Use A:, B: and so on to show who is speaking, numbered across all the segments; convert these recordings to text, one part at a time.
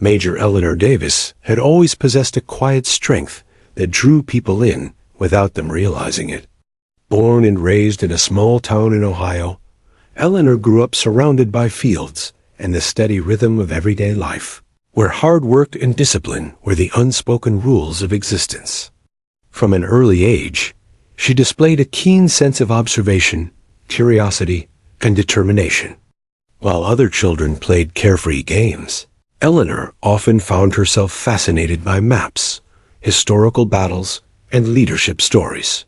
A: Major Eleanor Davis had always possessed a quiet strength that drew people in without them realizing it. Born and raised in a small town in Ohio, Eleanor grew up surrounded by fields and the steady rhythm of everyday life, where hard work and discipline were the unspoken rules of existence. From an early age, she displayed a keen sense of observation, curiosity, and determination. While other children played carefree games, Eleanor often found herself fascinated by maps, historical battles, and leadership stories.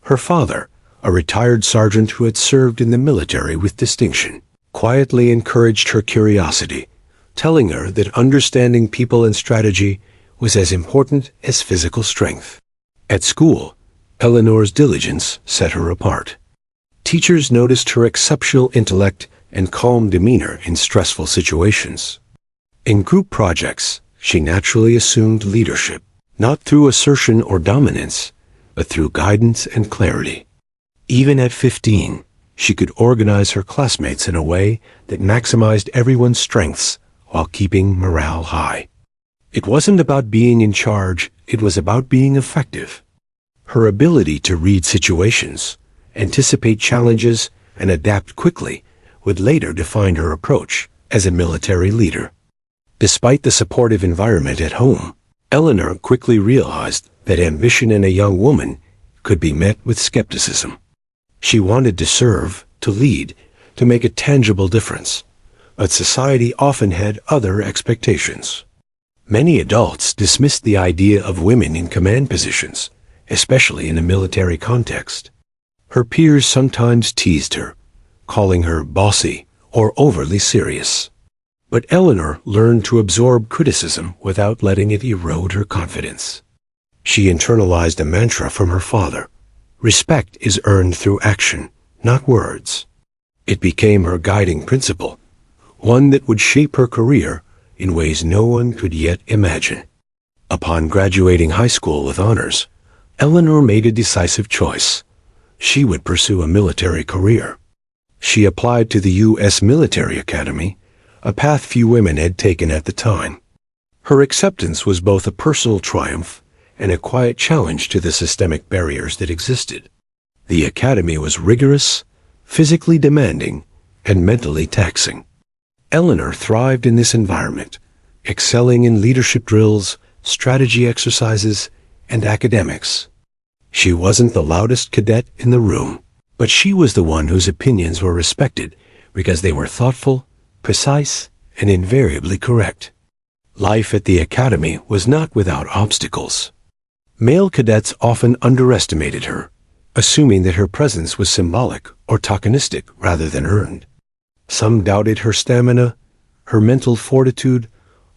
A: Her father, a retired sergeant who had served in the military with distinction, quietly encouraged her curiosity, telling her that understanding people and strategy was as important as physical strength. At school, Eleanor's diligence set her apart. Teachers noticed her exceptional intellect and calm demeanor in stressful situations. In group projects, she naturally assumed leadership, not through assertion or dominance, but through guidance and clarity. Even at 15, she could organize her classmates in a way that maximized everyone's strengths while keeping morale high. It wasn't about being in charge, it was about being effective. Her ability to read situations, anticipate challenges, and adapt quickly would later define her approach as a military leader. Despite the supportive environment at home, Eleanor quickly realized that ambition in a young woman could be met with skepticism. She wanted to serve, to lead, to make a tangible difference, but society often had other expectations. Many adults dismissed the idea of women in command positions, especially in a military context. Her peers sometimes teased her, calling her bossy or overly serious. But Eleanor learned to absorb criticism without letting it erode her confidence. She internalized a mantra from her father: respect is earned through action, not words. It became her guiding principle, one that would shape her career in ways no one could yet imagine. Upon graduating high school with honors, Eleanor made a decisive choice. She would pursue a military career. She applied to the U.S. Military Academy, a path few women had taken at the time. Her acceptance was both a personal triumph and a quiet challenge to the systemic barriers that existed. The academy was rigorous, physically demanding, and mentally taxing. Eleanor thrived in this environment, excelling in leadership drills, strategy exercises, and academics. She wasn't the loudest cadet in the room, but she was the one whose opinions were respected because they were thoughtful, precise, and invariably correct. Life at the academy was not without obstacles. Male cadets often underestimated her, assuming that her presence was symbolic or tokenistic rather than earned. Some doubted her stamina, her mental fortitude,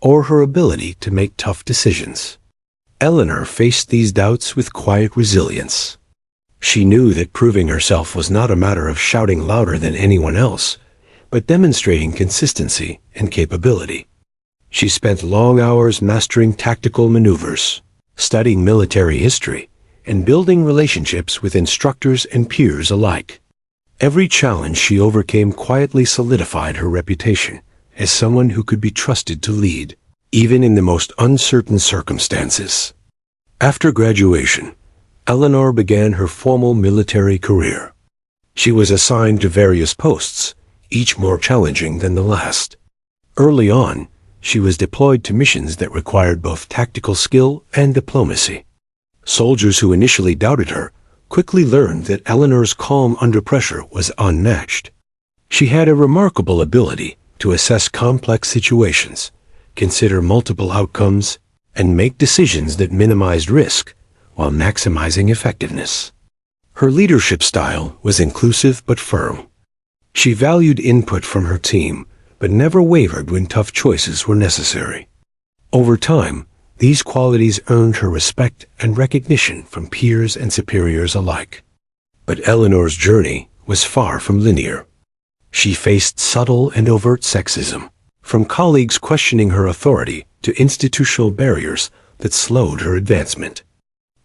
A: or her ability to make tough decisions. Eleanor faced these doubts with quiet resilience. She knew that proving herself was not a matter of shouting louder than anyone else, but demonstrating consistency and capability. She spent long hours mastering tactical maneuvers, studying military history, and building relationships with instructors and peers alike. Every challenge she overcame quietly solidified her reputation as someone who could be trusted to lead, even in the most uncertain circumstances. After graduation, Eleanor began her formal military career. She was assigned to various posts, each more challenging than the last. Early on, she was deployed to missions that required both tactical skill and diplomacy. Soldiers who initially doubted her quickly learned that Eleanor's calm under pressure was unmatched. She had a remarkable ability to assess complex situations, consider multiple outcomes, and make decisions that minimized risk while maximizing effectiveness. Her leadership style was inclusive but firm. She valued input from her team, but never wavered when tough choices were necessary. Over time, these qualities earned her respect and recognition from peers and superiors alike. But Eleanor's journey was far from linear. She faced subtle and overt sexism, from colleagues questioning her authority to institutional barriers that slowed her advancement.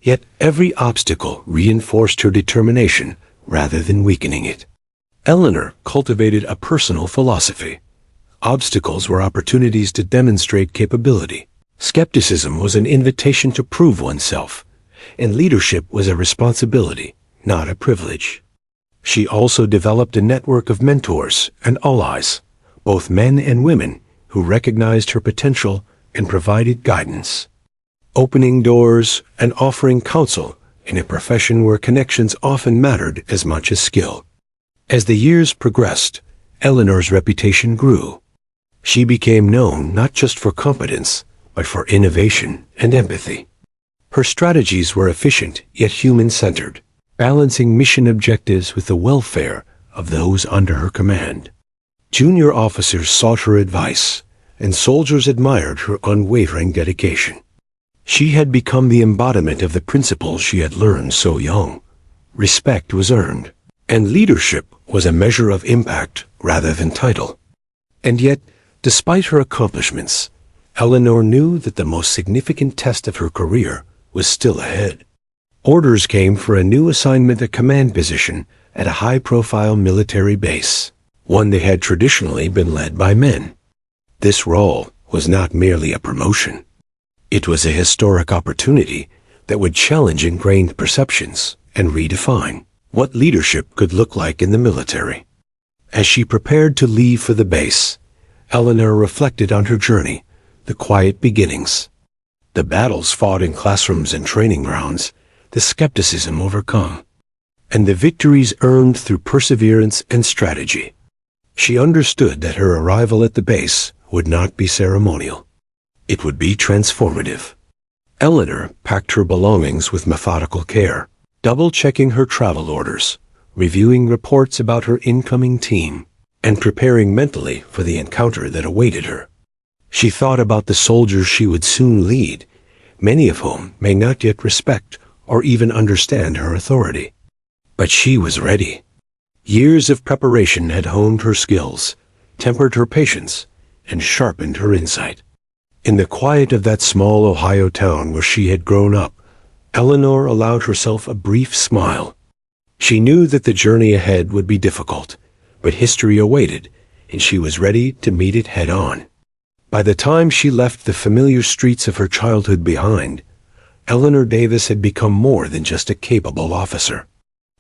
A: Yet every obstacle reinforced her determination rather than weakening it. Eleanor cultivated a personal philosophy: Obstacles were opportunities to demonstrate capability. Skepticism was an invitation to prove oneself, and leadership was a responsibility, not a privilege. She also developed a network of mentors and allies, both men and women, who recognized her potential and provided guidance, opening doors and offering counsel in a profession where connections often mattered as much as skill. As the years progressed, Eleanor's reputation grew. She became known not just for competence, but for innovation and empathy. Her strategies were efficient yet human-centered, balancing mission objectives with the welfare of those under her command. Junior officers sought her advice, and soldiers admired her unwavering dedication. She had become the embodiment of the principles she had learned so young. Respect was earned, and leadership was a measure of impact rather than title. And yet, despite her accomplishments, Eleanor knew that the most significant test of her career was still ahead. Orders came for a new assignment, a command position at a high-profile military base, one that had traditionally been led by men. This role was not merely a promotion. It was a historic opportunity that would challenge ingrained perceptions and redefine what leadership could look like in the military. As she prepared to leave for the base, Eleanor reflected on her journey, the quiet beginnings, the battles fought in classrooms and training grounds, the skepticism overcome, and the victories earned through perseverance and strategy. She understood that her arrival at the base would not be ceremonial. It would be transformative. Eleanor packed her belongings with methodical care, double-checking her travel orders, reviewing reports about her incoming team, and preparing mentally for the encounter that awaited her. She thought about the soldiers she would soon lead, many of whom may not yet respect or even understand her authority. But she was ready. Years of preparation had honed her skills, tempered her patience, and sharpened her insight. In the quiet of that small Ohio town where she had grown up, Eleanor allowed herself a brief smile. She knew that the journey ahead would be difficult, but history awaited, and she was ready to meet it head-on. By the time she left the familiar streets of her childhood behind, Eleanor Davis had become more than just a capable officer.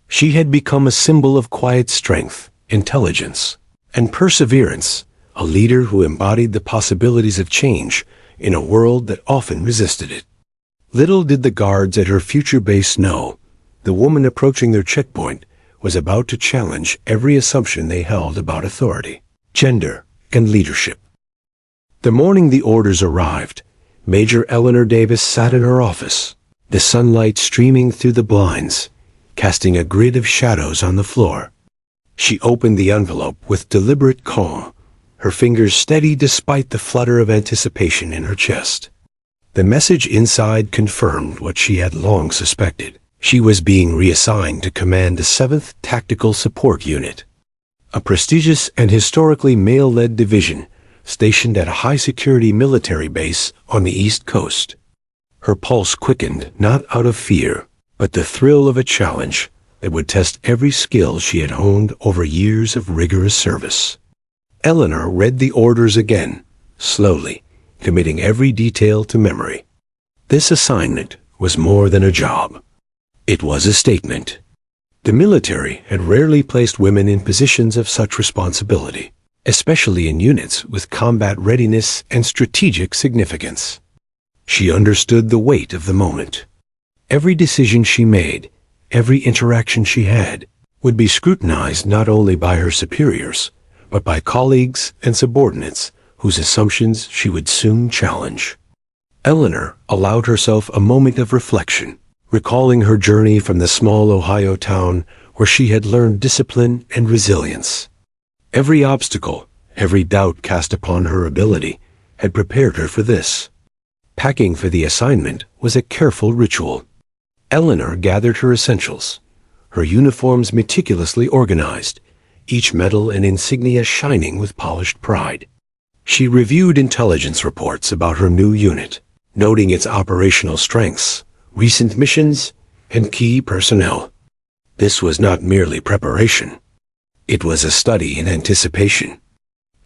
A: She had become a symbol of quiet strength, intelligence, and perseverance, a leader who embodied the possibilities of change in a world that often resisted it. Little did the guards at her future base know, the woman approaching their checkpoint was about to challenge every assumption they held about authority, gender, and leadership. The morning the orders arrived, Major Eleanor Davis sat in her office, the sunlight streaming through the blinds, casting a grid of shadows on the floor. She opened the envelope with deliberate calm, her fingers steady despite the flutter of anticipation in her chest. The message inside confirmed what she had long suspected. She was being reassigned to command the 7th Tactical Support Unit, a prestigious and historically male-led division stationed at a high-security military base on the East Coast. Her pulse quickened not out of fear, but the thrill of a challenge that would test every skill she had honed over years of rigorous service. Eleanor read the orders again, slowly, committing every detail to memory. This assignment was more than a job. It was a statement. The military had rarely placed women in positions of such responsibility, especially in units with combat readiness and strategic significance. She understood the weight of the moment. Every decision she made, every interaction she had, would be scrutinized not only by her superiors, but by colleagues and subordinates whose assumptions she would soon challenge. Eleanor allowed herself a moment of reflection, recalling her journey from the small Ohio town where she had learned discipline and resilience. Every obstacle, every doubt cast upon her ability, had prepared her for this. Packing for the assignment was a careful ritual. Eleanor gathered her essentials, her uniforms meticulously organized, each medal and insignia shining with polished pride. She reviewed intelligence reports about her new unit, noting its operational strengths, recent missions, and key personnel. This was not merely preparation. It was a study in anticipation.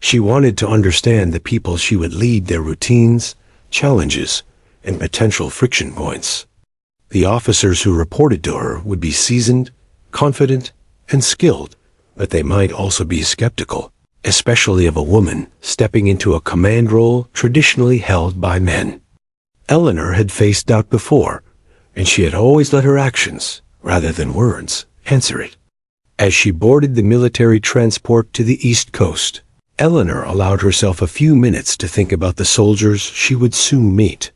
A: She wanted to understand the people she would lead, their routines, challenges, and potential friction points. The officers who reported to her would be seasoned, confident, and skilled, but they might also be skeptical, especially of a woman stepping into a command role traditionally held by men. Eleanor had faced doubt before, and she had always let her actions, rather than words, answer it. As she boarded the military transport to the East Coast, Eleanor allowed herself a few minutes to think about the soldiers she would soon meet.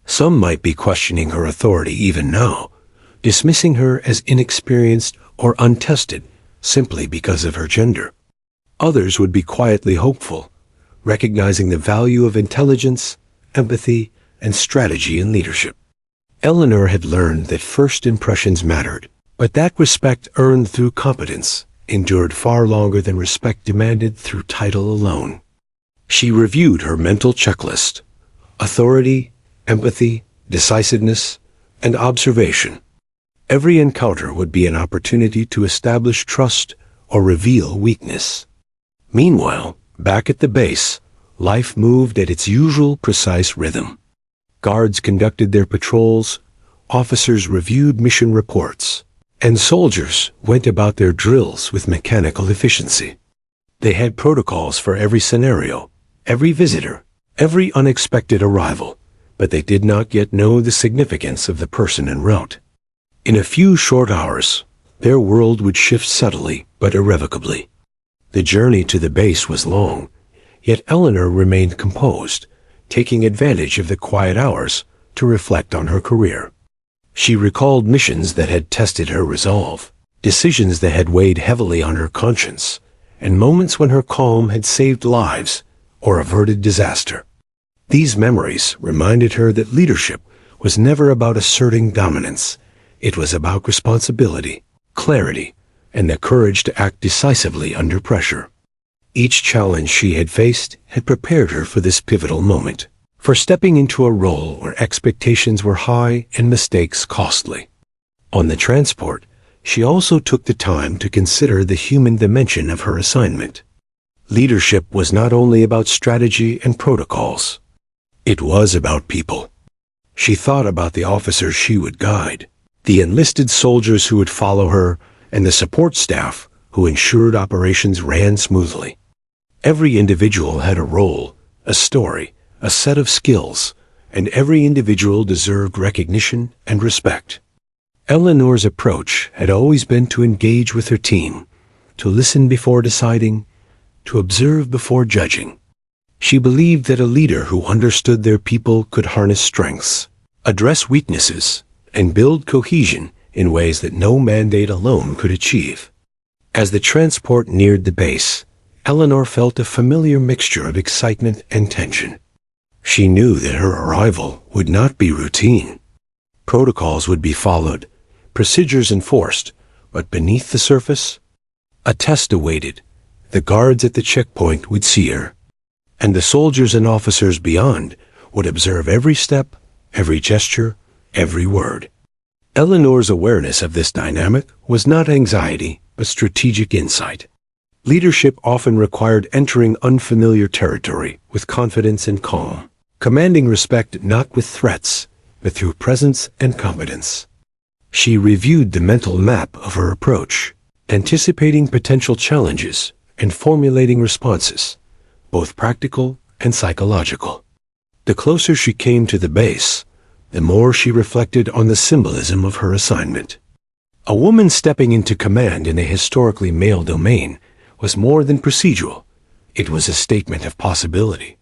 A: Some might be questioning her authority even now, dismissing her as inexperienced or untested simply because of her gender. Others would be quietly hopeful, recognizing the value of intelligence, empathy, and strategy in leadership. Eleanor had learned that first impressions mattered, but that respect earned through competence endured far longer than respect demanded through title alone. She reviewed her mental checklist: authority, empathy, decisiveness, and observation. Every encounter would be an opportunity to establish trust or reveal weakness. Meanwhile, back at the base, life moved at its usual precise rhythm. Guards conducted their patrols, officers reviewed mission reports, and soldiers went about their drills with mechanical efficiency. They had protocols for every scenario, every visitor, every unexpected arrival, but they did not yet know the significance of the person en route. In a few short hours, their world would shift subtly but irrevocably. The journey to the base was long, yet Eleanor remained composed, taking advantage of the quiet hours to reflect on her career. She recalled missions that had tested her resolve, decisions that had weighed heavily on her conscience, and moments when her calm had saved lives or averted disaster. These memories reminded her that leadership was never about asserting dominance. It was about responsibility, clarity, and the courage to act decisively under pressure. Each challenge she had faced had prepared her for this pivotal moment, for stepping into a role where expectations were high and mistakes costly. On the transport, she also took the time to consider the human dimension of her assignment. Leadership was not only about strategy and protocols. It was about people. She thought about the officers she would guide, the enlisted soldiers who would follow her, and the support staff who ensured operations ran smoothly. Every individual had a role, a story, a set of skills, and every individual deserved recognition and respect. Eleanor's approach had always been to engage with her team, to listen before deciding, to observe before judging. She believed that a leader who understood their people could harness strengths, address weaknesses, and build cohesion in ways that no mandate alone could achieve. As the transport neared the base, Eleanor felt a familiar mixture of excitement and tension. She knew that her arrival would not be routine. Protocols would be followed, procedures enforced, but beneath the surface, a test awaited. The guards at the checkpoint would see her, and the soldiers and officers beyond would observe every step, every gesture, every word. Eleanor's awareness of this dynamic was not anxiety, but strategic insight. Leadership often required entering unfamiliar territory with confidence and calm, commanding respect not with threats, but through presence and competence. She reviewed the mental map of her approach, anticipating potential challenges and formulating responses, both practical and psychological. The closer she came to the base, the more she reflected on the symbolism of her assignment. A woman stepping into command in a historically male domain was more than procedural. It was a statement of possibility.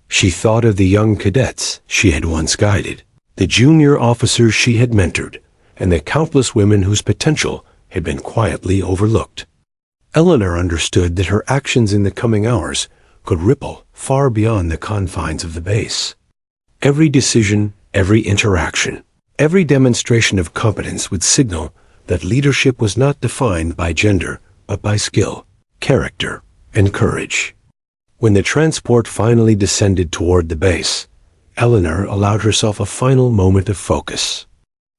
A: She thought of the young cadets she had once guided, the junior officers she had mentored, and the countless women whose potential had been quietly overlooked. Eleanor understood that her actions in the coming hours could ripple far beyond the confines of the base. Every decision, every interaction, every demonstration of competence would signal that leadership was not defined by gender, but by skill, character, and courage. When the transport finally descended toward the base, Eleanor allowed herself a final moment of focus.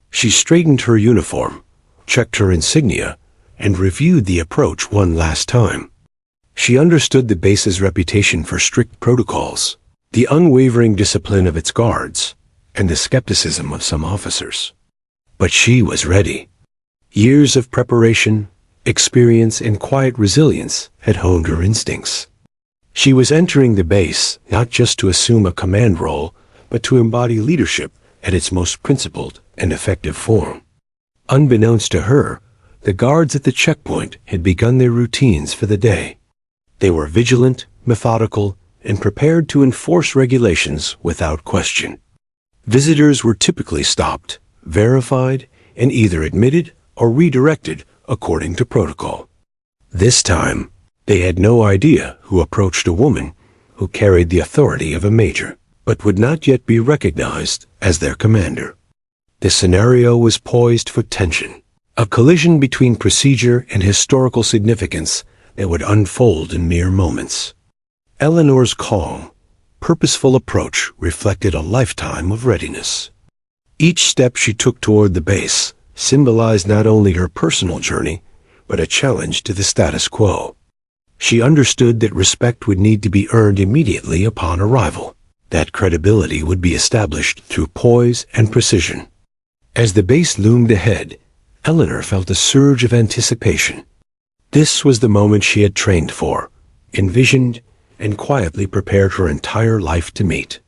A: She straightened her uniform, checked her insignia, and reviewed the approach one last time. She understood the base's reputation for strict protocols, the unwavering discipline of its guards, and the skepticism of some officers. But she was ready. Years of preparation, experience, and quiet resilience had honed her instincts. She was entering the base not just to assume a command role, but to embody leadership at its most principled and effective form. Unbeknownst to her, the guards at the checkpoint had begun their routines for the day. They were vigilant, methodical, and prepared to enforce regulations without question. Visitors were typically stopped, verified, and either admitted or redirected according to protocol. This time, they had no idea who approached a woman who carried the authority of a major, but would not yet be recognized as their commander. The scenario was poised for tension, a collision between procedure and historical significance that would unfold in mere moments. Eleanor's calm, purposeful approach reflected a lifetime of readiness. Each step she took toward the base symbolized not only her personal journey, but a challenge to the status quo. She understood that respect would need to be earned immediately upon arrival, that credibility would be established through poise and precision. As the base loomed ahead, Eleanor felt a surge of anticipation. This was the moment she had trained for, envisioned, and quietly prepared her entire life to meet.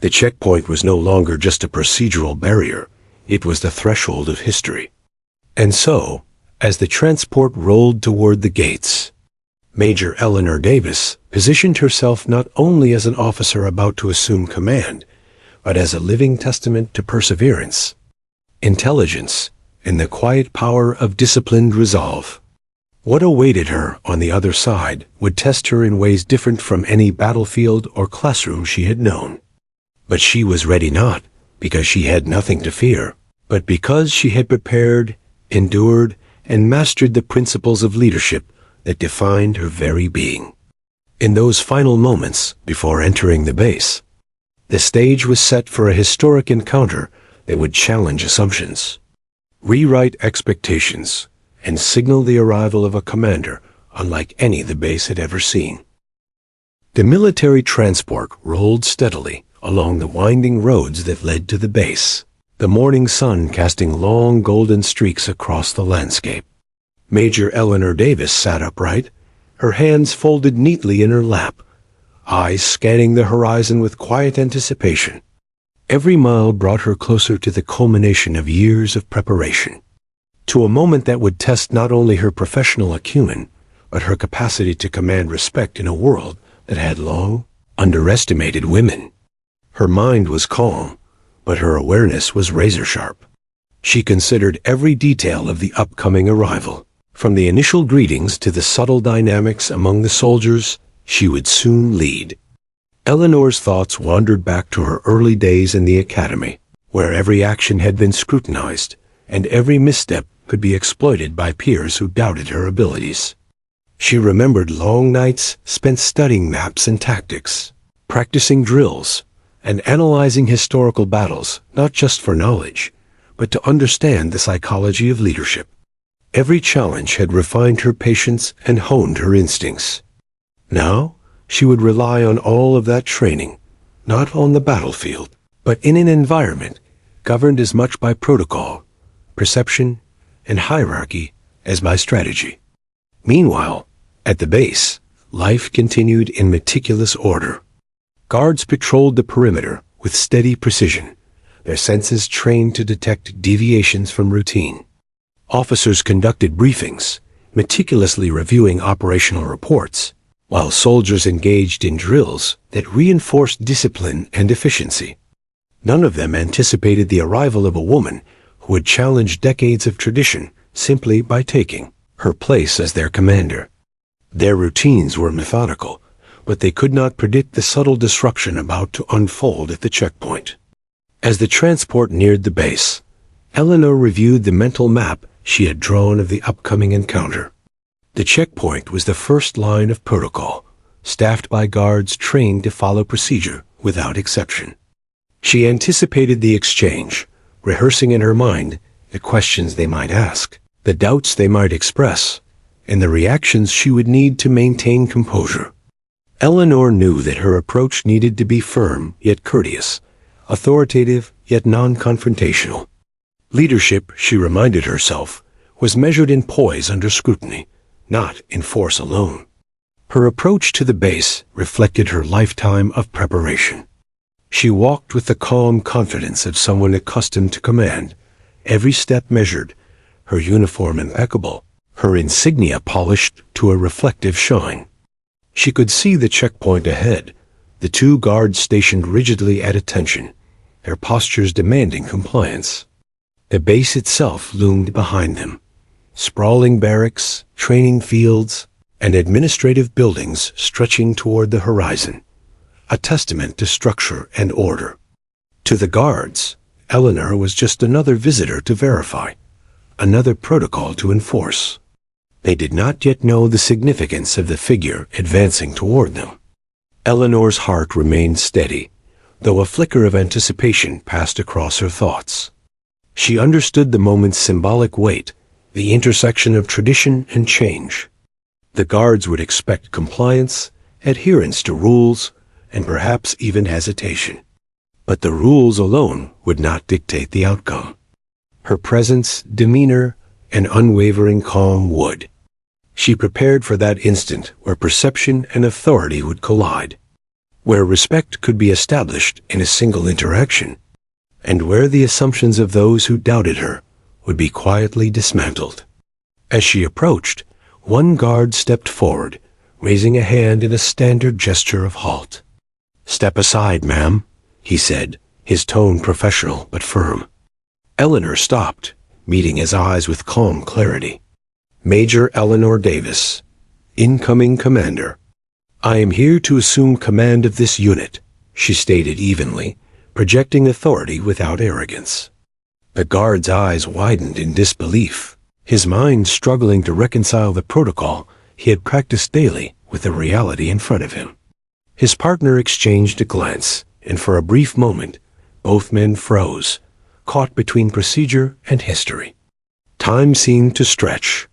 A: The checkpoint was no longer just a procedural barrier, it was the threshold of history. And so, as the transport rolled toward the gates, Major Eleanor Davis positioned herself not only as an officer about to assume command, but as a living testament to perseverance, intelligence, and the quiet power of disciplined resolve. What awaited her on the other side would test her in ways different from any battlefield or classroom she had known. But she was ready not because she had nothing to fear, but because she had prepared, endured, and mastered the principles of leadership that defined her very being. In those final moments before entering the base, the stage was set for a historic encounter that would challenge assumptions, rewrite expectations, and signal the arrival of a commander unlike any the base had ever seen. The military transport rolled steadily along the winding roads that led to the base, the morning sun casting long golden streaks across the landscape. Major Eleanor Davis sat upright, her hands folded neatly in her lap, eyes scanning the horizon with quiet anticipation. Every mile brought her closer to the culmination of years of preparation, to a moment that would test not only her professional acumen, but her capacity to command respect in a world that had long underestimated women. Her mind was calm, but her awareness was razor-sharp. She considered every detail of the upcoming arrival, from the initial greetings to the subtle dynamics among the soldiers she would soon lead. Eleanor's thoughts wandered back to her early days in the academy, where every action had been scrutinized, and every misstep could be exploited by peers who doubted her abilities. She remembered long nights spent studying maps and tactics, practicing drills, and analyzing historical battles, not just for knowledge, but to understand the psychology of leadership. Every challenge had refined her patience and honed her instincts. Now, she would rely on all of that training, not on the battlefield, but in an environment governed as much by protocol, perception, and hierarchy as by strategy. Meanwhile, at the base, life continued in meticulous order. Guards patrolled the perimeter with steady precision, their senses trained to detect deviations from routine. Officers conducted briefings, meticulously reviewing operational reports, while soldiers engaged in drills that reinforced discipline and efficiency. None of them anticipated the arrival of a woman who would challenge decades of tradition simply by taking her place as their commander. Their routines were methodical, but they could not predict the subtle disruption about to unfold at the checkpoint. As the transport neared the base, Eleanor reviewed the mental map she had drawn of the upcoming encounter. The checkpoint was the first line of protocol, staffed by guards trained to follow procedure without exception. She anticipated the exchange, rehearsing in her mind the questions they might ask, the doubts they might express, and the reactions she would need to maintain composure. Eleanor knew that her approach needed to be firm yet courteous, authoritative yet non-confrontational. Leadership, she reminded herself, was measured in poise under scrutiny, not in force alone. Her approach to the base reflected her lifetime of preparation. She walked with the calm confidence of someone accustomed to command, every step measured, her uniform impeccable, her insignia polished to a reflective shine. She could see the checkpoint ahead, the two guards stationed rigidly at attention, their postures demanding compliance. The base itself loomed behind them, sprawling barracks, training fields, and administrative buildings stretching toward the horizon, a testament to structure and order. To the guards, Eleanor was just another visitor to verify, another protocol to enforce. They did not yet know the significance of the figure advancing toward them. Eleanor's heart remained steady, though a flicker of anticipation passed across her thoughts. She understood the moment's symbolic weight, the intersection of tradition and change. The guards would expect compliance, adherence to rules, and perhaps even hesitation. But the rules alone would not dictate the outcome. Her presence, demeanor, and unwavering calm would. She prepared for that instant where perception and authority would collide, where respect could be established in a single interaction, and where the assumptions of those who doubted her would be quietly dismantled. As she approached, one guard stepped forward, raising a hand in a standard gesture of halt. "Step aside, ma'am," he said, his tone professional but firm. Eleanor stopped, meeting his eyes with calm clarity. "Major Eleanor Davis, incoming commander. I am here to assume command of this unit," she stated evenly, projecting authority without arrogance. The guard's eyes widened in disbelief, his mind struggling to reconcile the protocol he had practiced daily with the reality in front of him. His partner exchanged a glance, and for a brief moment, both men froze, caught between procedure and history. Time seemed to stretch.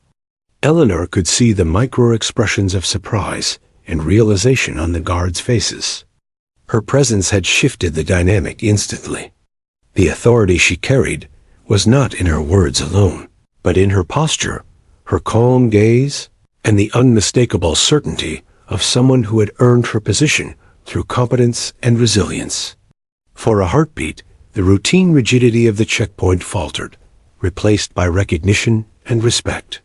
A: Eleanor could see the micro-expressions of surprise and realization on the guards' faces. Her presence had shifted the dynamic instantly. The authority she carried was not in her words alone, but in her posture, her calm gaze, and the unmistakable certainty of someone who had earned her position through competence and resilience. For a heartbeat, the routine rigidity of the checkpoint faltered, replaced by recognition and respect.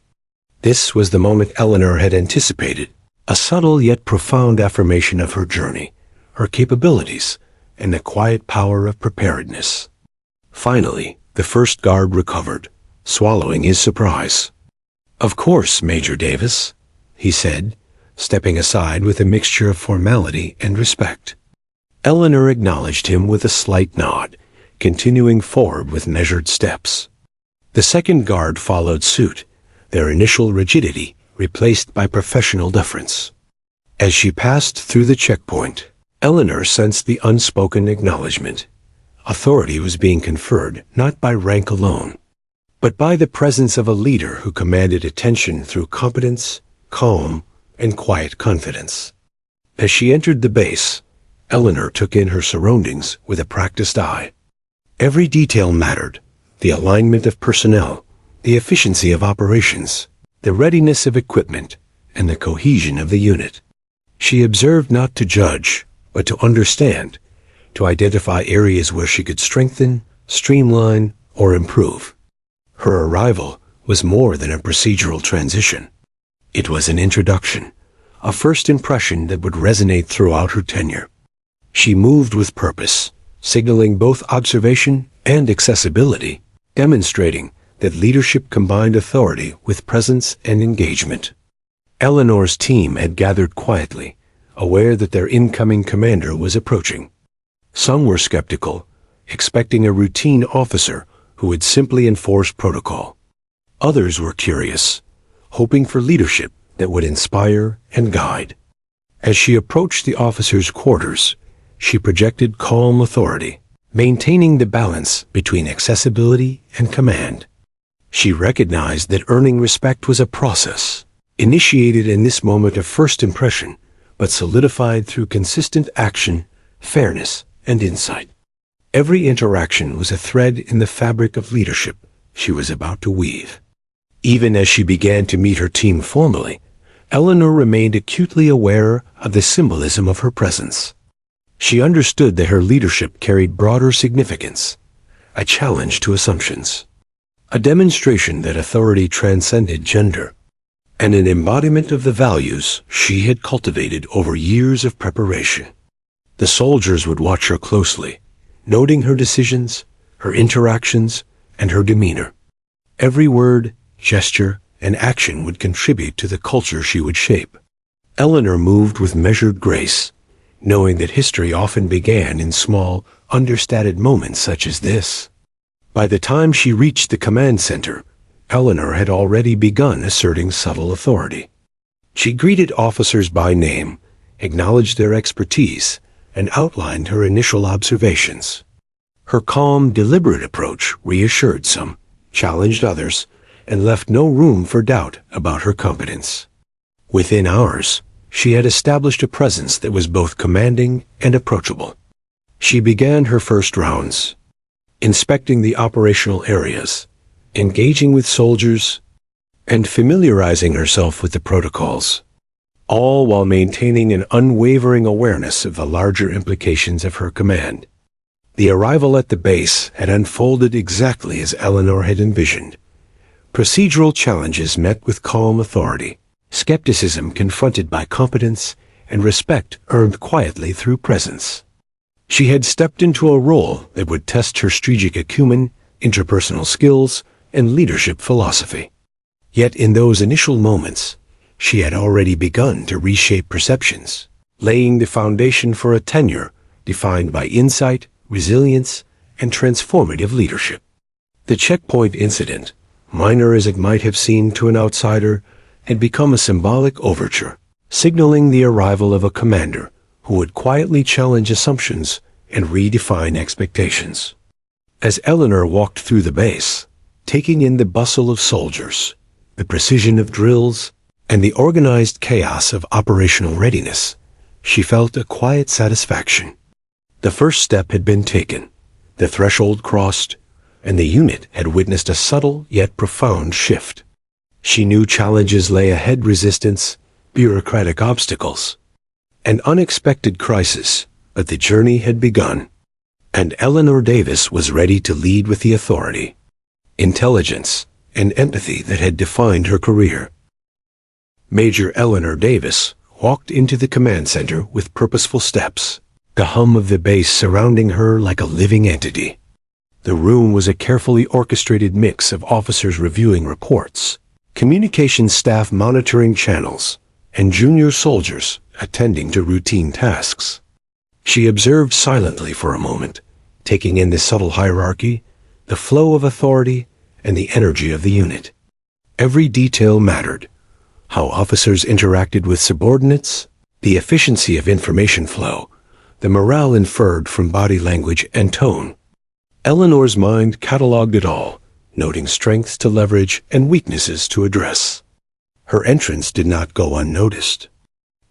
A: This was the moment Eleanor had anticipated, a subtle yet profound affirmation of her journey, her capabilities, and the quiet power of preparedness. Finally, the first guard recovered, swallowing his surprise. "Of course, Major Davis," he said, stepping aside with a mixture of formality and respect. Eleanor acknowledged him with a slight nod, continuing forward with measured steps. The second guard followed suit, their initial rigidity replaced by professional deference. As she passed through the checkpoint, Eleanor sensed the unspoken acknowledgement. Authority was being conferred not by rank alone, but by the presence of a leader who commanded attention through competence, calm, and quiet confidence. As she entered the base, Eleanor took in her surroundings with a practiced eye. Every detail mattered: the alignment of personnel, the efficiency of operations, the readiness of equipment, and the cohesion of the unit. She observed not to judge, but to understand, to identify areas where she could strengthen, streamline, or improve. Her arrival was more than a procedural transition. It was an introduction, a first impression that would resonate throughout her tenure. She moved with purpose, signaling both observation and accessibility, demonstrating that leadership combined authority with presence and engagement. Eleanor's team had gathered quietly, aware that their incoming commander was approaching. Some were skeptical, expecting a routine officer who would simply enforce protocol. Others were curious, hoping for leadership that would inspire and guide. As she approached the officer's quarters, she projected calm authority, maintaining the balance between accessibility and command. She recognized that earning respect was a process. initiated in this moment of first impression, but solidified through consistent action, fairness, and insight. Every interaction was a thread in the fabric of leadership she was about to weave. Even as she began to meet her team formally, Eleanor remained acutely aware of the symbolism of her presence. She understood that her leadership carried broader significance, a challenge to assumptions, a demonstration that authority transcended gender, and an embodiment of the values she had cultivated over years of preparation. The soldiers would watch her closely, noting her decisions, her interactions, and her demeanor. Every word, gesture, and action would contribute to the culture she would shape. Eleanor moved with measured grace, knowing that history often began in small, understated moments such as this. By the time she reached the command center, Eleanor had already begun asserting subtle authority. She greeted officers by name, acknowledged their expertise, and outlined her initial observations. Her calm, deliberate approach reassured some, challenged others, and left no room for doubt about her competence. Within hours, she had established a presence that was both commanding and approachable. She began her first rounds, inspecting the operational areas, engaging with soldiers, and familiarizing herself with the protocols, all while maintaining an unwavering awareness of the larger implications of her command. The arrival at the base had unfolded exactly as Eleanor had envisioned. Procedural challenges met with calm authority, skepticism confronted by competence, and respect earned quietly through presence. She had stepped into a role that would test her strategic acumen, interpersonal skills, and leadership philosophy. Yet in those initial moments, she had already begun to reshape perceptions, laying the foundation for a tenure defined by insight, resilience, and transformative leadership. The checkpoint incident, minor as it might have seemed to an outsider, had become a symbolic overture, signaling the arrival of a commander who would quietly challenge assumptions and redefine expectations. As Eleanor walked through the base, taking in the bustle of soldiers, the precision of drills, and the organized chaos of operational readiness, she felt a quiet satisfaction. The first step had been taken, the threshold crossed, and the unit had witnessed a subtle yet profound shift. She knew challenges lay ahead: resistance, bureaucratic obstacles, an unexpected crisis, but the journey had begun, and Eleanor Davis was ready to lead with the authority, intelligence, and empathy that had defined her career. Major Eleanor Davis walked into the command center with purposeful steps, the hum of the base surrounding her like a living entity. The room was a carefully orchestrated mix of officers reviewing reports, communications staff monitoring channels, and junior soldiers attending to routine tasks. She observed silently for a moment, taking in the subtle hierarchy, the flow of authority, and the energy of the unit. Every detail mattered: how officers interacted with subordinates, the efficiency of information flow, the morale inferred from body language and tone. Eleanor's mind cataloged it all, noting strengths to leverage and weaknesses to address. Her entrance did not go unnoticed.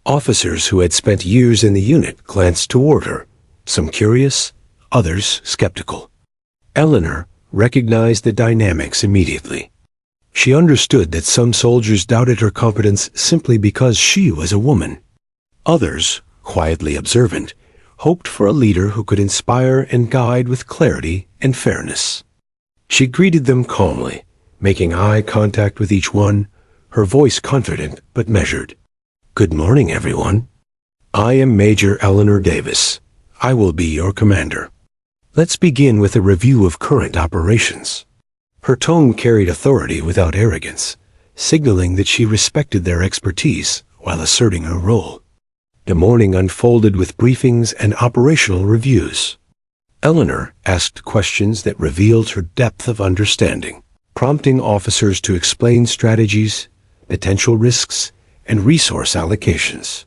A: Officers who had spent years in the unit glanced toward her, some curious, others skeptical. Eleanor recognized the dynamics immediately. She understood that some soldiers doubted her competence simply because she was a woman. Others, quietly observant, hoped for a leader who could inspire and guide with clarity and fairness. She greeted them calmly, making eye contact with each one, her voice confident but measured. "Good morning, everyone. I am Major Eleanor Davis. I will be your commander. Let's begin with a review of current operations." Her tone carried authority without arrogance, signaling that she respected their expertise while asserting her role. The morning unfolded with briefings and operational reviews. Eleanor asked questions that revealed her depth of understanding, prompting officers to explain strategies, potential risks, and resource allocations.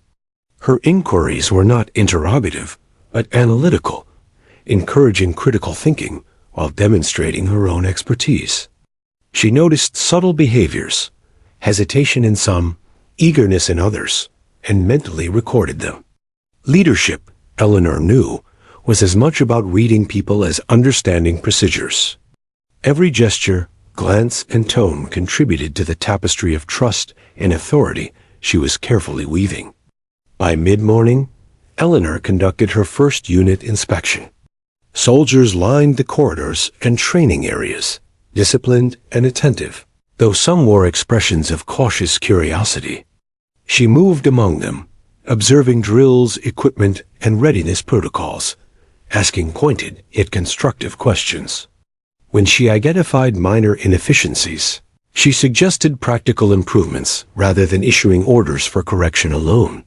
A: Her inquiries were not interrogative, but analytical, encouraging critical thinking while demonstrating her own expertise. She noticed subtle behaviors, hesitation in some, eagerness in others, and mentally recorded them. Leadership, Eleanor knew, was as much about reading people as understanding procedures. Every gesture, glance, and tone contributed to the tapestry of trust and authority she was carefully weaving. By mid-morning, Eleanor conducted her first unit inspection. Soldiers lined the corridors and training areas, disciplined and attentive, though some wore expressions of cautious curiosity. She moved among them, observing drills, equipment, and readiness protocols, asking pointed yet constructive questions. When she identified minor inefficiencies, she suggested practical improvements rather than issuing orders for correction alone.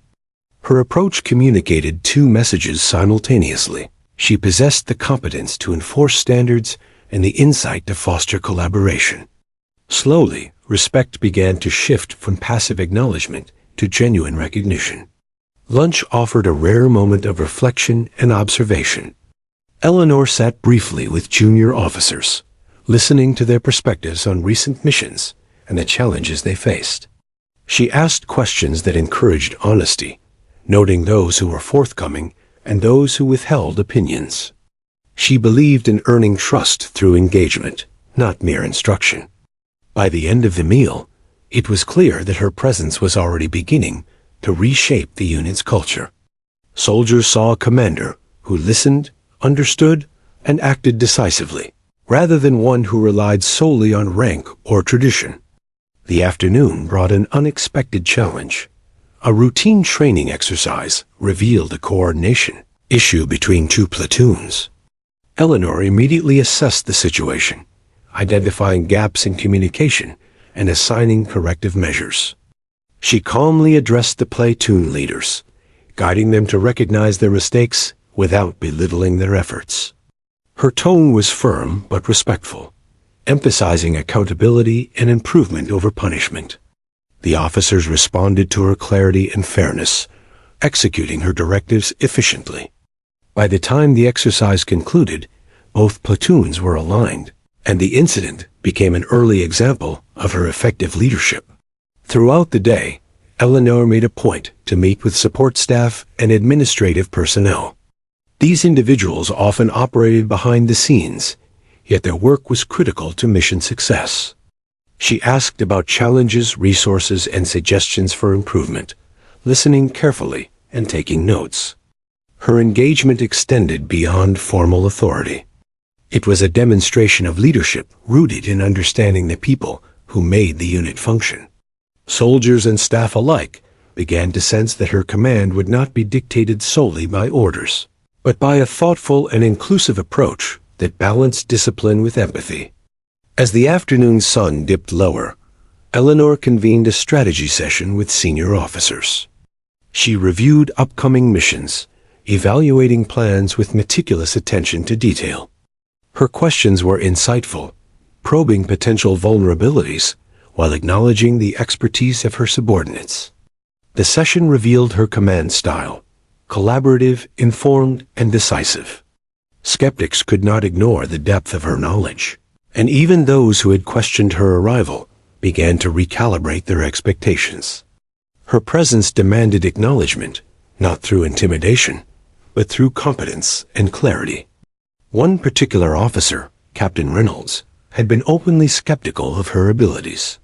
A: Her approach communicated two messages simultaneously. She possessed the competence to enforce standards and the insight to foster collaboration. Slowly, respect began to shift from passive acknowledgement to genuine recognition. Lunch offered a rare moment of reflection and observation. Eleanor sat briefly with junior officers, listening to their perspectives on recent missions and the challenges they faced. She asked questions that encouraged honesty, noting those who were forthcoming and those who withheld opinions. She believed in earning trust through engagement, not mere instruction. By the end of the meal, it was clear that her presence was already beginning to reshape the unit's culture. Soldiers saw a commander who listened, understood, and acted decisively, rather than one who relied solely on rank or tradition. The afternoon brought an unexpected challenge. A routine training exercise revealed a coordination issue between two platoons. Eleanor immediately assessed the situation, identifying gaps in communication and assigning corrective measures. She calmly addressed the platoon leaders, guiding them to recognize their mistakes without belittling their efforts. Her tone was firm but respectful, emphasizing accountability and improvement over punishment. The officers responded to her clarity and fairness, executing her directives efficiently. By the time the exercise concluded, both platoons were aligned, and the incident became an early example of her effective leadership. Throughout the day, Eleanor made a point to meet with support staff and administrative personnel. These individuals often operated behind the scenes, yet their work was critical to mission success. She asked about challenges, resources, and suggestions for improvement, listening carefully and taking notes. Her engagement extended beyond formal authority. It was a demonstration of leadership rooted in understanding the people who made the unit function. Soldiers and staff alike began to sense that her command would not be dictated solely by orders, but by a thoughtful and inclusive approach that balanced discipline with empathy. As the afternoon sun dipped lower, Eleanor convened a strategy session with senior officers. She reviewed upcoming missions, evaluating plans with meticulous attention to detail. Her questions were insightful, probing potential vulnerabilities while acknowledging the expertise of her subordinates. The session revealed her command style: collaborative, informed, and decisive. Skeptics could not ignore the depth of her knowledge, and even those who had questioned her arrival began to recalibrate their expectations. Her presence demanded acknowledgement, not through intimidation, but through competence and clarity. One particular officer, Captain Reynolds, had been openly skeptical of her abilities.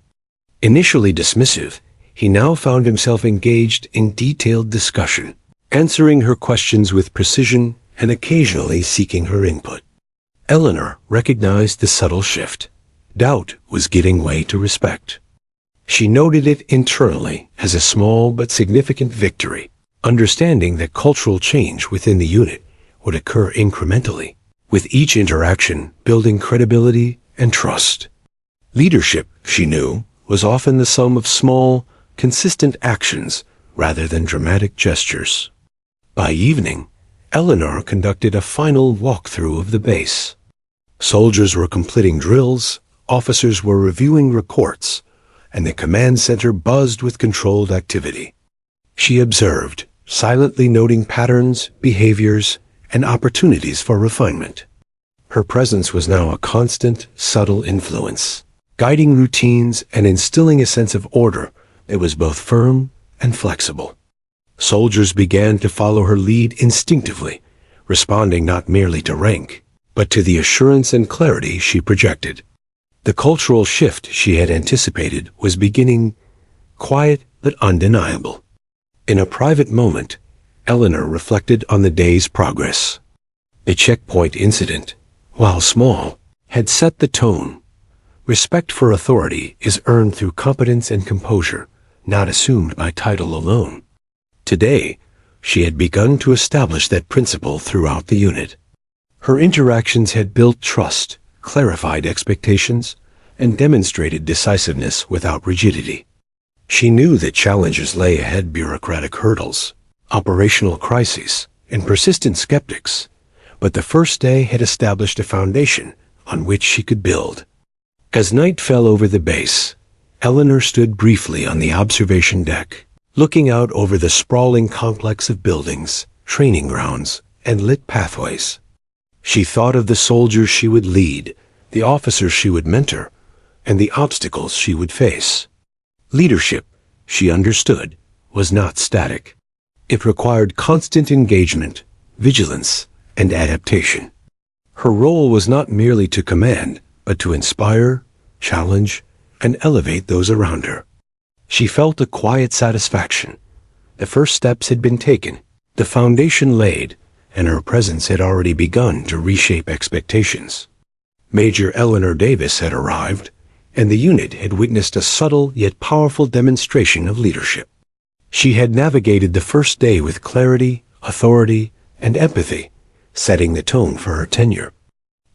A: Initially dismissive, he now found himself engaged in detailed discussion, answering her questions with precision and occasionally seeking her input. Eleanor recognized the subtle shift. Doubt was giving way to respect. She noted it internally as a small but significant victory, understanding that cultural change within the unit would occur incrementally, with each interaction building credibility and trust. Leadership, she knew, was often the sum of small, consistent actions rather than dramatic gestures. By evening, Eleanor conducted a final walkthrough of the base. Soldiers were completing drills, officers were reviewing reports, and the command center buzzed with controlled activity. She observed, silently noting patterns, behaviors, and opportunities for refinement. Her presence was now a constant, subtle influence, guiding routines and instilling a sense of order that was both firm and flexible. Soldiers began to follow her lead instinctively, responding not merely to rank, but to the assurance and clarity she projected. The cultural shift she had anticipated was beginning, quiet but undeniable. In a private moment, Eleanor reflected on the day's progress. The checkpoint incident, while small, had set the tone. Respect for authority is earned through competence and composure, not assumed by title alone. Today, she had begun to establish that principle throughout the unit. Her interactions had built trust, clarified expectations, and demonstrated decisiveness without rigidity. She knew that challenges lay ahead: bureaucratic hurdles, operational crises, and persistent skeptics, but the first day had established a foundation on which she could build. As night fell over the base, Eleanor stood briefly on the observation deck, looking out over the sprawling complex of buildings, training grounds, and lit pathways. She thought of the soldiers she would lead, the officers she would mentor, and the obstacles she would face. Leadership, she understood, was not static. It required constant engagement, vigilance, and adaptation. Her role was not merely to command, but to inspire, challenge, and elevate those around her. She felt a quiet satisfaction. The first steps had been taken, the foundation laid, and her presence had already begun to reshape expectations. Major Eleanor Davis had arrived, and the unit had witnessed a subtle yet powerful demonstration of leadership. She had navigated the first day with clarity, authority, and empathy, setting the tone for her tenure.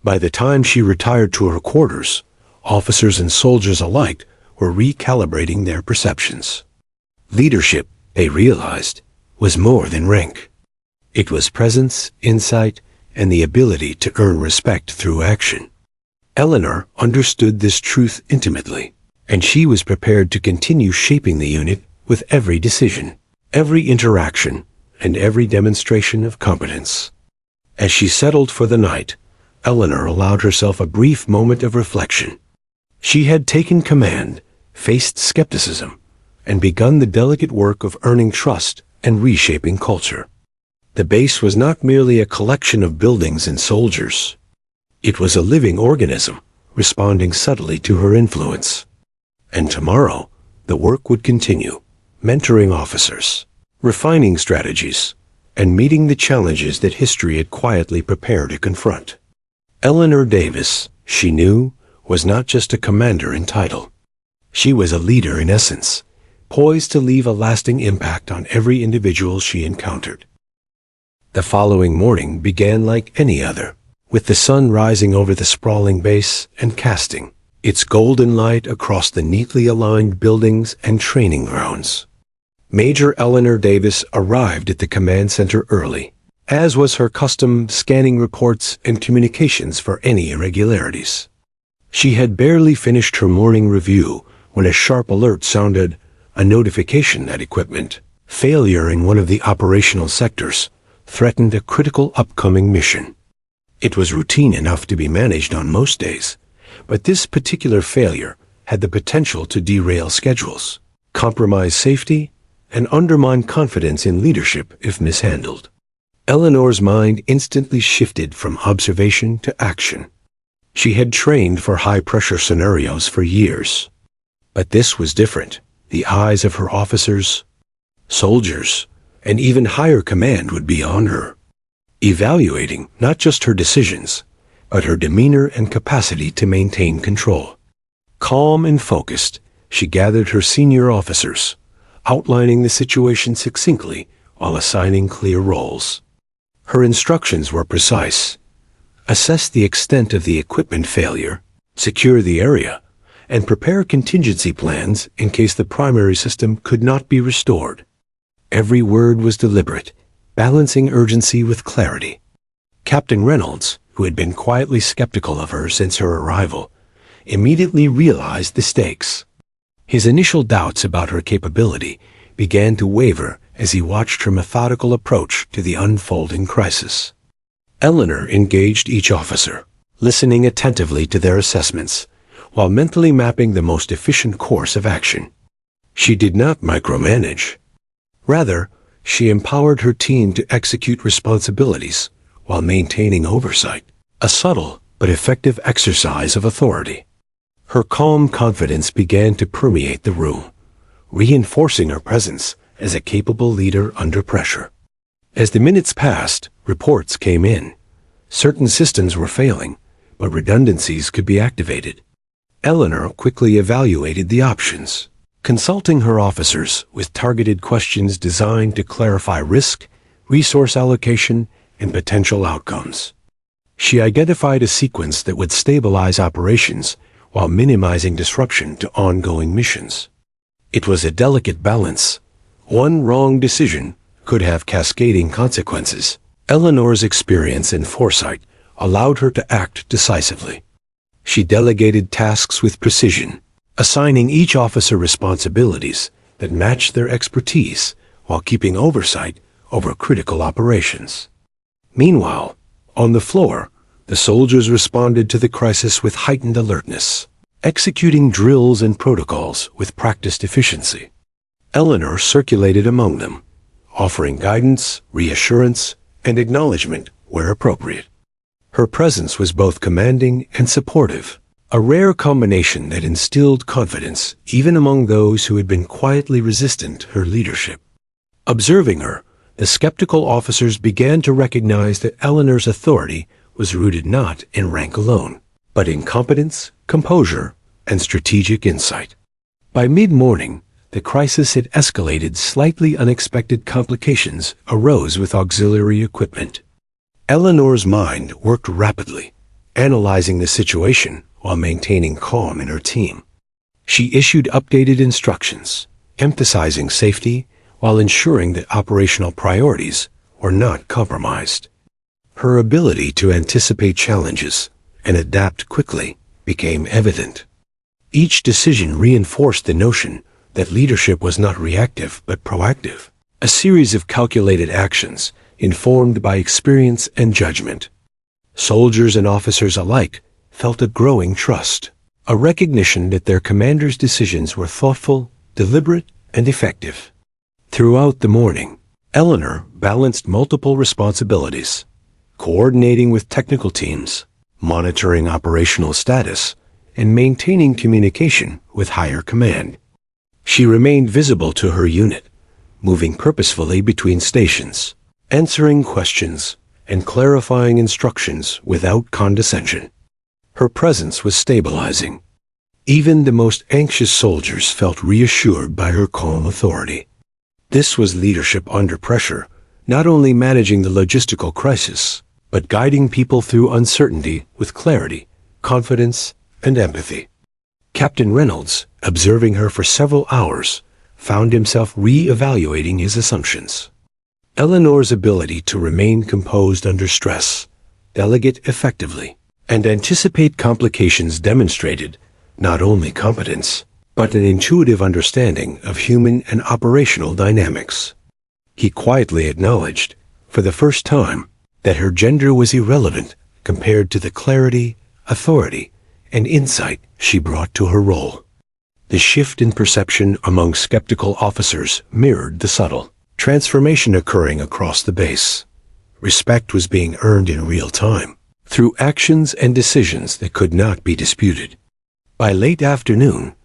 A: By the time she retired to her quarters, officers and soldiers alike were recalibrating their perceptions. Leadership, they realized, was more than rank. It was presence, insight, and the ability to earn respect through action. Eleanor understood this truth intimately, and she was prepared to continue shaping the unit with every decision, every interaction, and every demonstration of competence. As she settled for the night, Eleanor allowed herself a brief moment of reflection. She had taken command, faced skepticism, and begun the delicate work of earning trust and reshaping culture. The base was not merely a collection of buildings and soldiers. It was a living organism, responding subtly to her influence. And tomorrow, the work would continue, mentoring officers, refining strategies, and meeting the challenges that history had quietly prepared to confront. Eleanor Davis, she knew, was not just a commander in title. She was a leader in essence, poised to leave a lasting impact on every individual she encountered. The following morning began like any other, with the sun rising over the sprawling base and casting its golden light across the neatly aligned buildings and training grounds. Major Eleanor Davis arrived at the command center early, as was her custom, scanning reports and communications for any irregularities. She had barely finished her morning review when a sharp alert sounded, a notification that equipment failure in one of the operational sectors threatened a critical upcoming mission. It was routine enough to be managed on most days, but this particular failure had the potential to derail schedules, compromise safety, and undermine confidence in leadership if mishandled. Eleanor's mind instantly shifted from observation to action. She had trained for high-pressure scenarios for years. But this was different. The eyes of her officers, soldiers, and even higher command would be on her, evaluating not just her decisions, but her demeanor and capacity to maintain control. Calm and focused, she gathered her senior officers, outlining the situation succinctly while assigning clear roles. Her instructions were precise. Assess the extent of the equipment failure, secure the area, and prepare contingency plans in case the primary system could not be restored. Every word was deliberate, balancing urgency with clarity. Captain Reynolds, who had been quietly skeptical of her since her arrival, immediately realized the stakes. His initial doubts about her capability began to waver as he watched her methodical approach to the unfolding crisis. Eleanor engaged each officer, listening attentively to their assessments, while mentally mapping the most efficient course of action. She did not micromanage. Rather, she empowered her team to execute responsibilities while maintaining oversight, a subtle but effective exercise of authority. Her calm confidence began to permeate the room, reinforcing her presence as a capable leader under pressure. As the minutes passed, reports came in. Certain systems were failing, but redundancies could be activated. Eleanor quickly evaluated the options, consulting her officers with targeted questions designed to clarify risk, resource allocation, and potential outcomes. She identified a sequence that would stabilize operations while minimizing disruption to ongoing missions. It was a delicate balance. One wrong decision could have cascading consequences. Eleanor's experience and foresight allowed her to act decisively. She delegated tasks with precision, assigning each officer responsibilities that matched their expertise while keeping oversight over critical operations. Meanwhile, on the floor, the soldiers responded to the crisis with heightened alertness, executing drills and protocols with practiced efficiency. Eleanor circulated among them, offering guidance, reassurance, and acknowledgement where appropriate. Her presence was both commanding and supportive, a rare combination that instilled confidence even among those who had been quietly resistant to her leadership. Observing her, the skeptical officers began to recognize that Eleanor's authority was rooted not in rank alone, but in competence, composure, and strategic insight. By mid-morning, the crisis had escalated. Slightly unexpected complications arose with auxiliary equipment. Eleanor's mind worked rapidly, analyzing the situation while maintaining calm in her team. She issued updated instructions, emphasizing safety while ensuring that operational priorities were not compromised. Her ability to anticipate challenges and adapt quickly became evident. Each decision reinforced the notion that leadership was not reactive but proactive, a series of calculated actions informed by experience and judgment. Soldiers and officers alike felt a growing trust, a recognition that their commander's decisions were thoughtful, deliberate, and effective. Throughout the morning, Eleanor balanced multiple responsibilities, coordinating with technical teams, monitoring operational status, and maintaining communication with higher command. She remained visible to her unit, moving purposefully between stations, answering questions, and clarifying instructions without condescension. Her presence was stabilizing. Even the most anxious soldiers felt reassured by her calm authority. This was leadership under pressure, not only managing the logistical crisis, but guiding people through uncertainty with clarity, confidence, and empathy. Captain Reynolds, observing her for several hours, found himself re-evaluating his assumptions. Eleanor's ability to remain composed under stress, delegate effectively, and anticipate complications demonstrated not only competence, but an intuitive understanding of human and operational dynamics. He quietly acknowledged, for the first time, that her gender was irrelevant compared to the clarity, authority, and insight she brought to her role. The shift in perception among skeptical officers mirrored the subtle transformation occurring across the base. Respect was being earned in real time, through actions and decisions that could not be disputed. By late afternoon,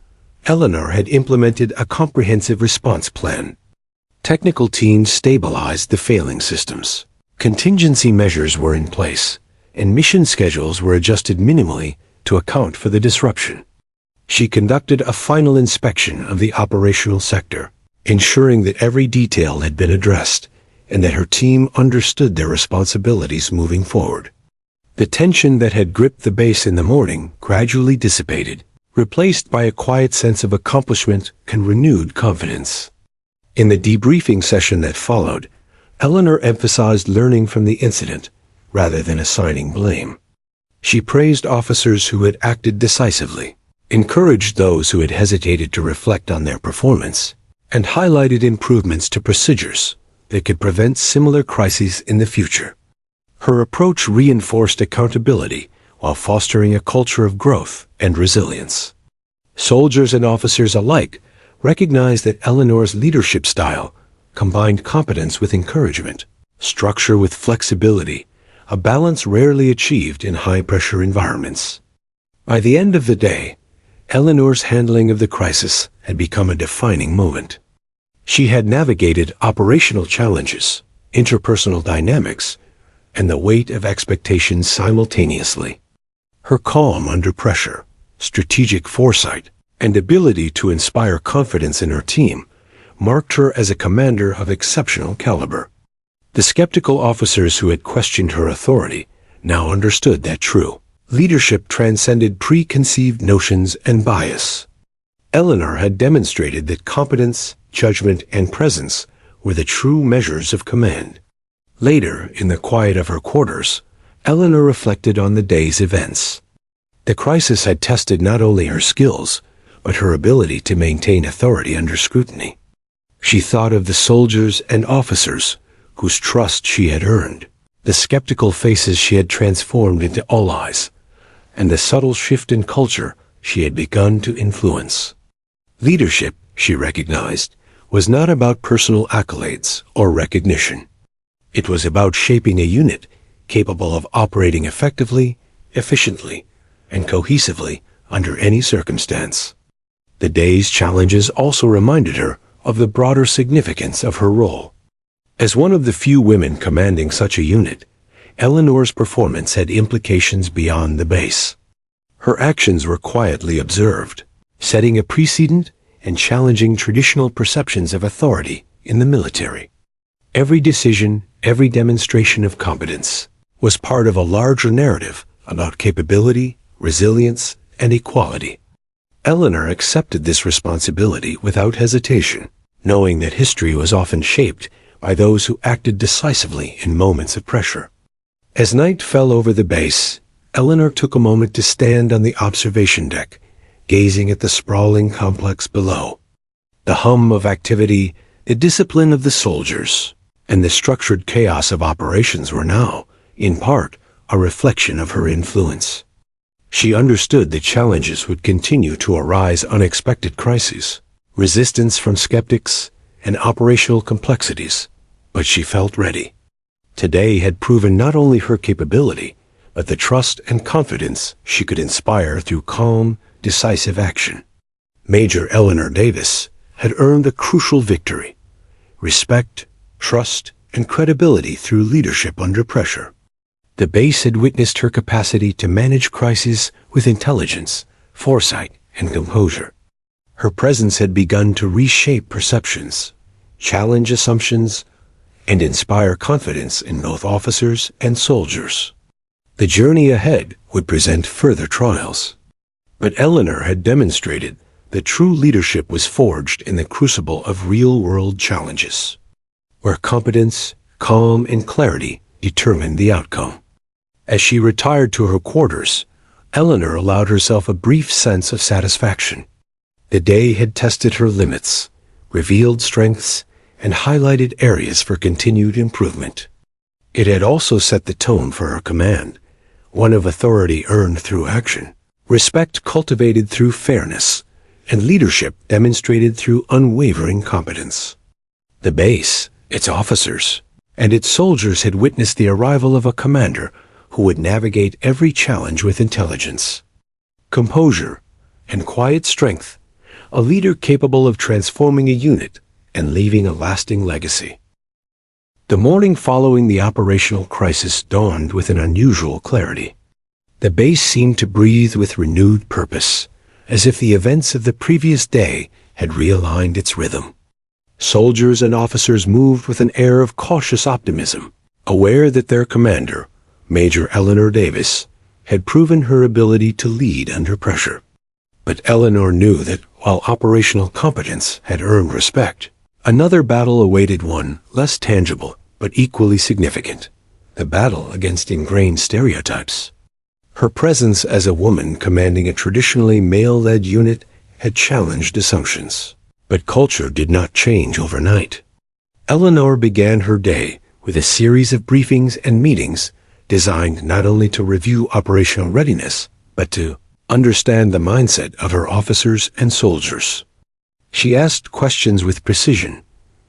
A: Eleanor had implemented a comprehensive response plan. Technical teams stabilized the failing systems. Contingency measures were in place, and mission schedules were adjusted minimally to account for the disruption. She conducted a final inspection of the operational sector, ensuring that every detail had been addressed and that her team understood their responsibilities moving forward. The tension that had gripped the base in the morning gradually dissipated, replaced by a quiet sense of accomplishment and renewed confidence. In the debriefing session that followed, Eleanor emphasized learning from the incident rather than assigning blame. She praised officers who had acted decisively, encouraged those who had hesitated to reflect on their performance, and highlighted improvements to procedures that could prevent similar crises in the future. Her approach reinforced accountability while fostering a culture of growth and resilience. Soldiers and officers alike recognized that Eleanor's leadership style combined competence with encouragement, structure with flexibility, a balance rarely achieved in high-pressure environments. By the end of the day, Eleanor's handling of the crisis had become a defining moment. She had navigated operational challenges, interpersonal dynamics, and the weight of expectations simultaneously. Her calm under pressure, strategic foresight, and ability to inspire confidence in her team marked her as a commander of exceptional caliber. The skeptical officers who had questioned her authority now understood that true leadership transcended preconceived notions and bias. Eleanor had demonstrated that competence, judgment, and presence were the true measures of command. Later, in the quiet of her quarters, Eleanor reflected on the day's events. The crisis had tested not only her skills, but her ability to maintain authority under scrutiny. She thought of the soldiers and officers whose trust she had earned, the skeptical faces she had transformed into allies, and the subtle shift in culture she had begun to influence. Leadership, she recognized, was not about personal accolades or recognition. It was about shaping a unit capable of operating effectively, efficiently, and cohesively under any circumstance. The day's challenges also reminded her of the broader significance of her role. As one of the few women commanding such a unit, Eleanor's performance had implications beyond the base. Her actions were quietly observed, setting a precedent and challenging traditional perceptions of authority in the military. Every decision, every demonstration of competence was part of a larger narrative about capability, resilience, and equality. Eleanor accepted this responsibility without hesitation, knowing that history was often shaped by those who acted decisively in moments of pressure. As night fell over the base, Eleanor took a moment to stand on the observation deck, gazing at the sprawling complex below. The hum of activity, the discipline of the soldiers, and the structured chaos of operations were now, in part, a reflection of her influence. She understood that challenges would continue to arise, unexpected crises, resistance from skeptics, and operational complexities, but she felt ready. Today had proven not only her capability, but the trust and confidence she could inspire through calm, decisive action. Major Eleanor Davis had earned a crucial victory: respect, trust, and credibility through leadership under pressure. The base had witnessed her capacity to manage crises with intelligence, foresight, and composure. Her presence had begun to reshape perceptions, challenge assumptions, and inspire confidence in both officers and soldiers. The journey ahead would present further trials, but Eleanor had demonstrated that true leadership was forged in the crucible of real-world challenges, where competence, calm, and clarity determined the outcome. As she retired to her quarters, Eleanor allowed herself a brief sense of satisfaction. The day had tested her limits, revealed strengths, and highlighted areas for continued improvement. It had also set the tone for her command, one of authority earned through action, respect cultivated through fairness, and leadership demonstrated through unwavering competence. The base, its officers, and its soldiers had witnessed the arrival of a commander who would navigate every challenge with intelligence, composure, and quiet strength, a leader capable of transforming a unit and leaving a lasting legacy. The morning following the operational crisis dawned with an unusual clarity. The base seemed to breathe with renewed purpose, as if the events of the previous day had realigned its rhythm. Soldiers and officers moved with an air of cautious optimism, aware that their commander, Major Eleanor Davis, had proven her ability to lead under pressure. But Eleanor knew that while operational competence had earned respect, another battle awaited one less tangible but equally significant: the battle against ingrained stereotypes. Her presence as a woman commanding a traditionally male-led unit had challenged assumptions, but culture did not change overnight. Eleanor began her day with a series of briefings and meetings designed not only to review operational readiness, but to understand the mindset of her officers and soldiers. She asked questions with precision,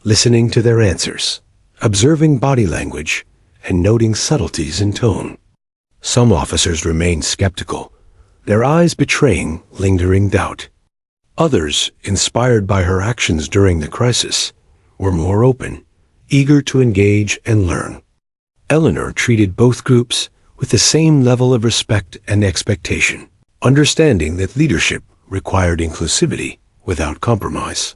A: listening to their answers, observing body language, and noting subtleties in tone. Some officers remained skeptical, their eyes betraying lingering doubt. Others, inspired by her actions during the crisis, were more open, eager to engage and learn. Eleanor treated both groups with the same level of respect and expectation, understanding that leadership required inclusivity without compromise.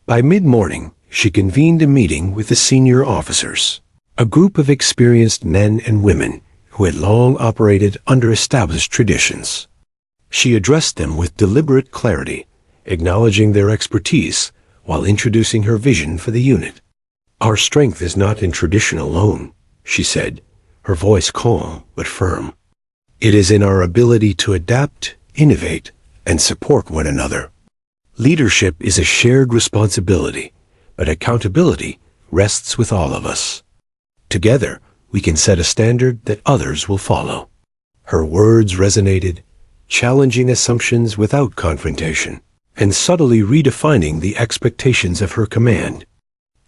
A: By mid-morning, she convened a meeting with the senior officers, a group of experienced men and women who had long operated under established traditions. She addressed them with deliberate clarity, acknowledging their expertise while introducing her vision for the unit. "Our strength is not in tradition alone," she said, her voice calm but firm. "It is in our ability to adapt, innovate, and support one another. Leadership is a shared responsibility, but accountability rests with all of us. Together, we can set a standard that others will follow." Her words resonated, challenging assumptions without confrontation, and subtly redefining the expectations of her command.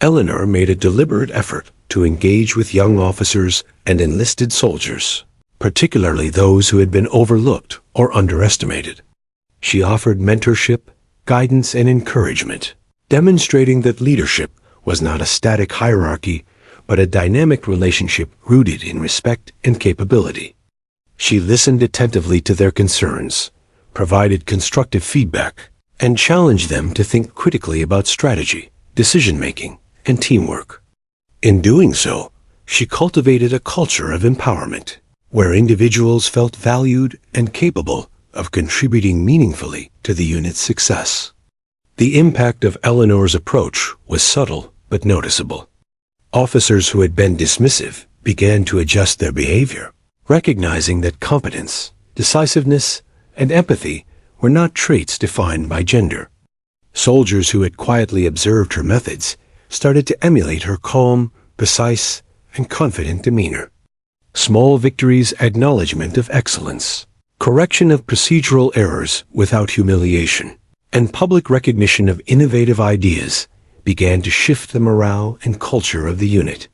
A: Eleanor made a deliberate effort to engage with young officers and enlisted soldiers, particularly those who had been overlooked or underestimated. She offered mentorship, guidance, and encouragement, demonstrating that leadership was not a static hierarchy, but a dynamic relationship rooted in respect and capability. She listened attentively to their concerns, provided constructive feedback, and challenged them to think critically about strategy, decision-making, and teamwork. In doing so, she cultivated a culture of empowerment, where individuals felt valued and capable of contributing meaningfully to the unit's success. The impact of Eleanor's approach was subtle but noticeable. Officers who had been dismissive began to adjust their behavior, recognizing that competence, decisiveness, and empathy were not traits defined by gender. Soldiers who had quietly observed her methods started to emulate her calm, precise, and confident demeanor. Small victories, acknowledgement of excellence, correction of procedural errors without humiliation, and public recognition of innovative ideas began to shift the morale and culture of the unit.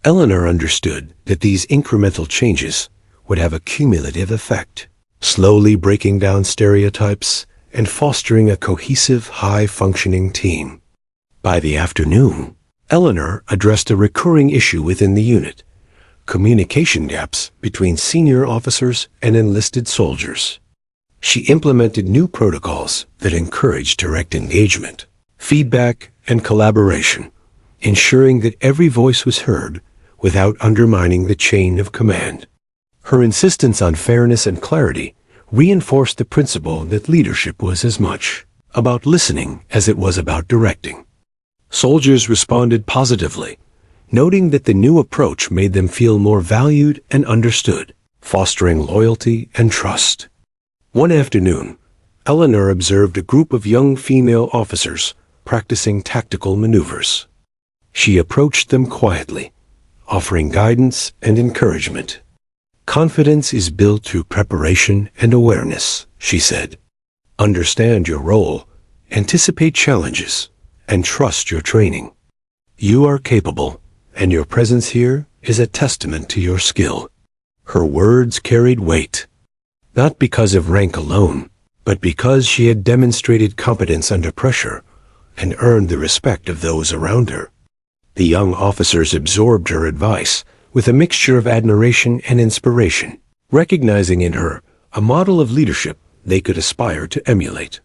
A: Eleanor understood that these incremental changes would have a cumulative effect, slowly breaking down stereotypes and fostering a cohesive, high-functioning team. By the afternoon, Eleanor addressed a recurring issue within the unit: communication gaps between senior officers and enlisted soldiers. She implemented new protocols that encouraged direct engagement, feedback, and collaboration, ensuring that every voice was heard without undermining the chain of command. Her insistence on fairness and clarity reinforced the principle that leadership was as much about listening as it was about directing. Soldiers responded positively, noting that the new approach made them feel more valued and understood, fostering loyalty and trust. One afternoon, Eleanor observed a group of young female officers practicing tactical maneuvers. She approached them quietly, offering guidance and encouragement. "Confidence is built through preparation and awareness," she said. "Understand your role, anticipate challenges, and trust your training. You are capable, and your presence here is a testament to your skill." Her words carried weight, not because of rank alone, but because she had demonstrated competence under pressure and earned the respect of those around her. The young officers absorbed her advice with a mixture of admiration and inspiration, recognizing in her a model of leadership they could aspire to emulate.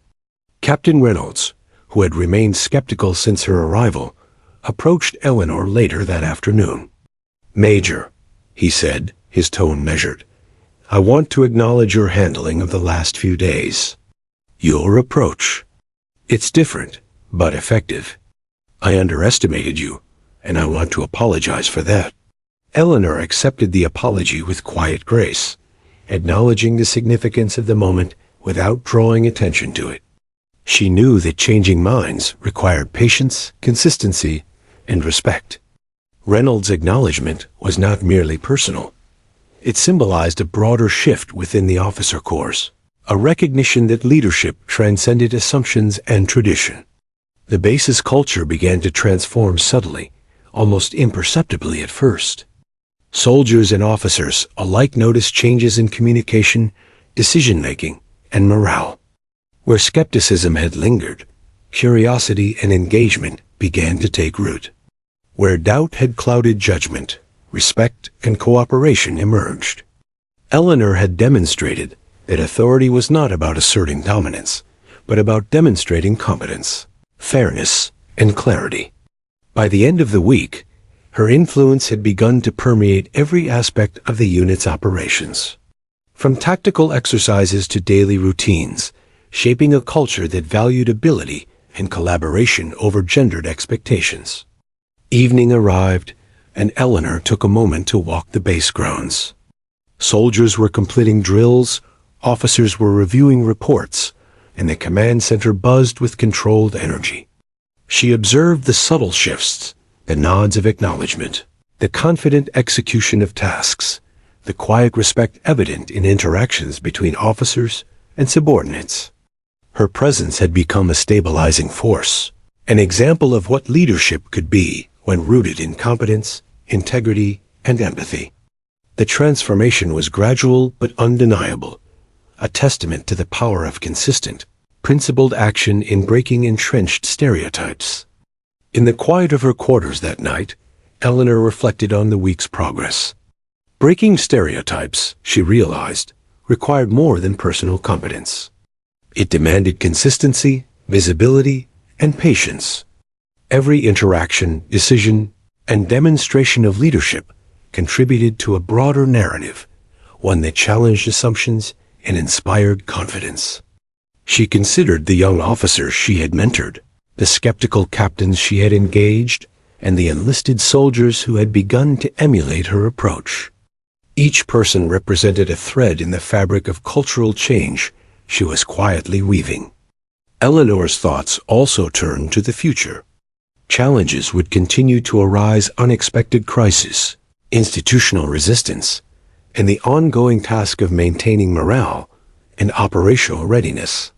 A: Captain Reynolds, who had remained skeptical since her arrival, approached Eleanor later that afternoon. "Major," he said, his tone measured, "I want to acknowledge your handling of the last few days. Your approach. It's different, but effective. I underestimated you, and I want to apologize for that." Eleanor accepted the apology with quiet grace, acknowledging the significance of the moment without drawing attention to it. She knew that changing minds required patience, consistency, and respect. Reynolds' acknowledgement was not merely personal. It symbolized a broader shift within the officer corps, a recognition that leadership transcended assumptions and tradition. The base's culture began to transform subtly, almost imperceptibly at first. Soldiers and officers alike noticed changes in communication, decision-making, and morale. Where skepticism had lingered, curiosity and engagement began to take root. Where doubt had clouded judgment, respect and cooperation emerged. Eleanor had demonstrated that authority was not about asserting dominance, but about demonstrating competence, fairness, and clarity. By the end of the week, her influence had begun to permeate every aspect of the unit's operations. From tactical exercises to daily routines, shaping a culture that valued ability and collaboration over gendered expectations. Evening arrived, and Eleanor took a moment to walk the base grounds. Soldiers were completing drills, officers were reviewing reports, and the command center buzzed with controlled energy. She observed the subtle shifts, the nods of acknowledgement, the confident execution of tasks, the quiet respect evident in interactions between officers and subordinates. Her presence had become a stabilizing force, an example of what leadership could be when rooted in competence, integrity, and empathy. The transformation was gradual but undeniable, a testament to the power of consistent, principled action in breaking entrenched stereotypes. In the quiet of her quarters that night, Eleanor reflected on the week's progress. Breaking stereotypes, she realized, required more than personal competence. It demanded consistency, visibility, and patience. Every interaction, decision, and demonstration of leadership contributed to a broader narrative, one that challenged assumptions and inspired confidence. She considered the young officers she had mentored, the skeptical captains she had engaged, and the enlisted soldiers who had begun to emulate her approach. Each person represented a thread in the fabric of cultural change she was quietly weaving. Eleanor's thoughts also turned to the future. Challenges would continue to arise: unexpected crises, institutional resistance, and the ongoing task of maintaining morale and operational readiness.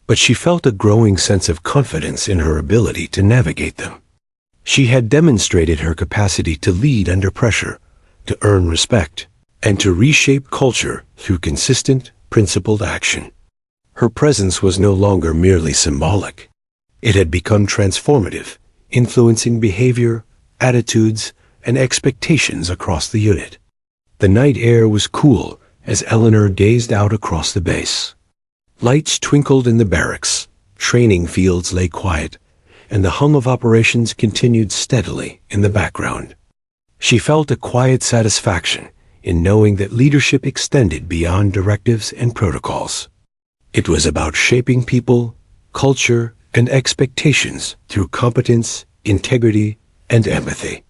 A: But she felt a growing sense of confidence in her ability to navigate them. She had demonstrated her capacity to lead under pressure, to earn respect, and to reshape culture through consistent, principled action. Her presence was no longer merely symbolic. It had become transformative, influencing behavior, attitudes, and expectations across the unit. The night air was cool as Eleanor gazed out across the base. Lights twinkled in the barracks, training fields lay quiet, and the hum of operations continued steadily in the background. She felt a quiet satisfaction in knowing that leadership extended beyond directives and protocols. It was about shaping people, culture, and expectations through competence, integrity, and empathy.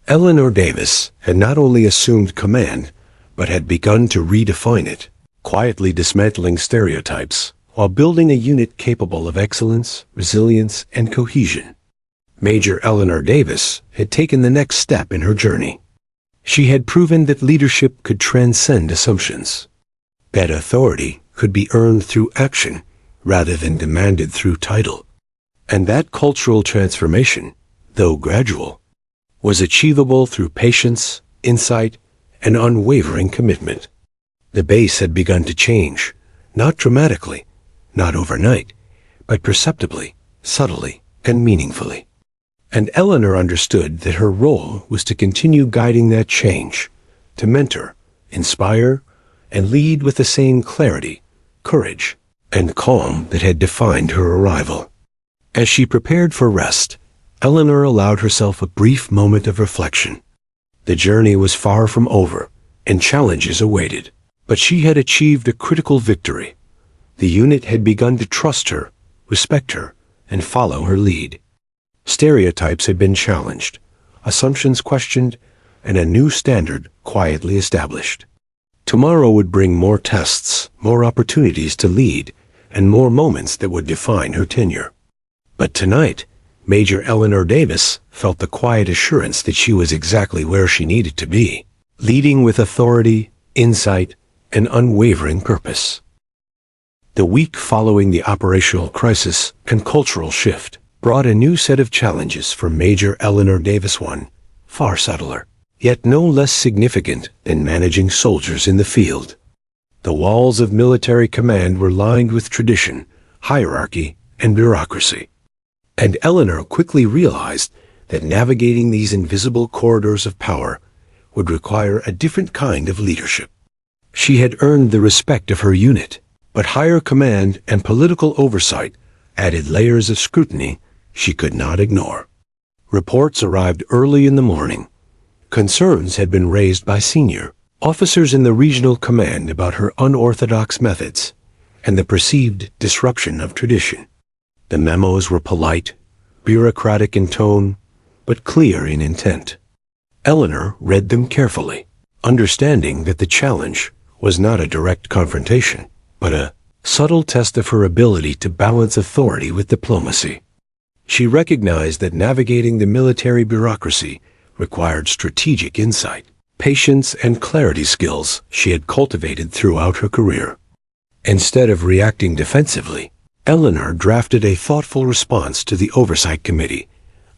A: Eleanor Davis had not only assumed command, but had begun to redefine it, quietly dismantling stereotypes while building a unit capable of excellence, resilience, and cohesion. Major Eleanor Davis had taken the next step in her journey. She had proven that leadership could transcend assumptions, that authority could be earned through action rather than demanded through title, and that cultural transformation, though gradual, was achievable through patience, insight, and unwavering commitment. The base had begun to change, not dramatically, not overnight, but perceptibly, subtly, and meaningfully. And Eleanor understood that her role was to continue guiding that change, to mentor, inspire, and lead with the same clarity, courage, and calm that had defined her arrival. As she prepared for rest, Eleanor allowed herself a brief moment of reflection. The journey was far from over, and challenges awaited. But she had achieved a critical victory. The unit had begun to trust her, respect her, and follow her lead. Stereotypes had been challenged, assumptions questioned, and a new standard quietly established. Tomorrow would bring more tests, more opportunities to lead, and more moments that would define her tenure. But tonight, Major Eleanor Davis felt the quiet assurance that she was exactly where she needed to be, leading with authority, insight, and unwavering purpose. The week following the operational crisis and cultural shift brought a new set of challenges for Major Eleanor Davis, one far subtler, yet no less significant than managing soldiers in the field. The walls of military command were lined with tradition, hierarchy, and bureaucracy. And Eleanor quickly realized that navigating these invisible corridors of power would require a different kind of leadership. She had earned the respect of her unit, but higher command and political oversight added layers of scrutiny she could not ignore. Reports arrived early in the morning. Concerns had been raised by senior officers in the regional command about her unorthodox methods and the perceived disruption of tradition. The memos were polite, bureaucratic in tone, but clear in intent. Eleanor read them carefully, understanding that the challenge was not a direct confrontation, but a subtle test of her ability to balance authority with diplomacy. She recognized that navigating the military bureaucracy required strategic insight, patience, and clarity skills she had cultivated throughout her career. Instead of reacting defensively, Eleanor drafted a thoughtful response to the Oversight Committee,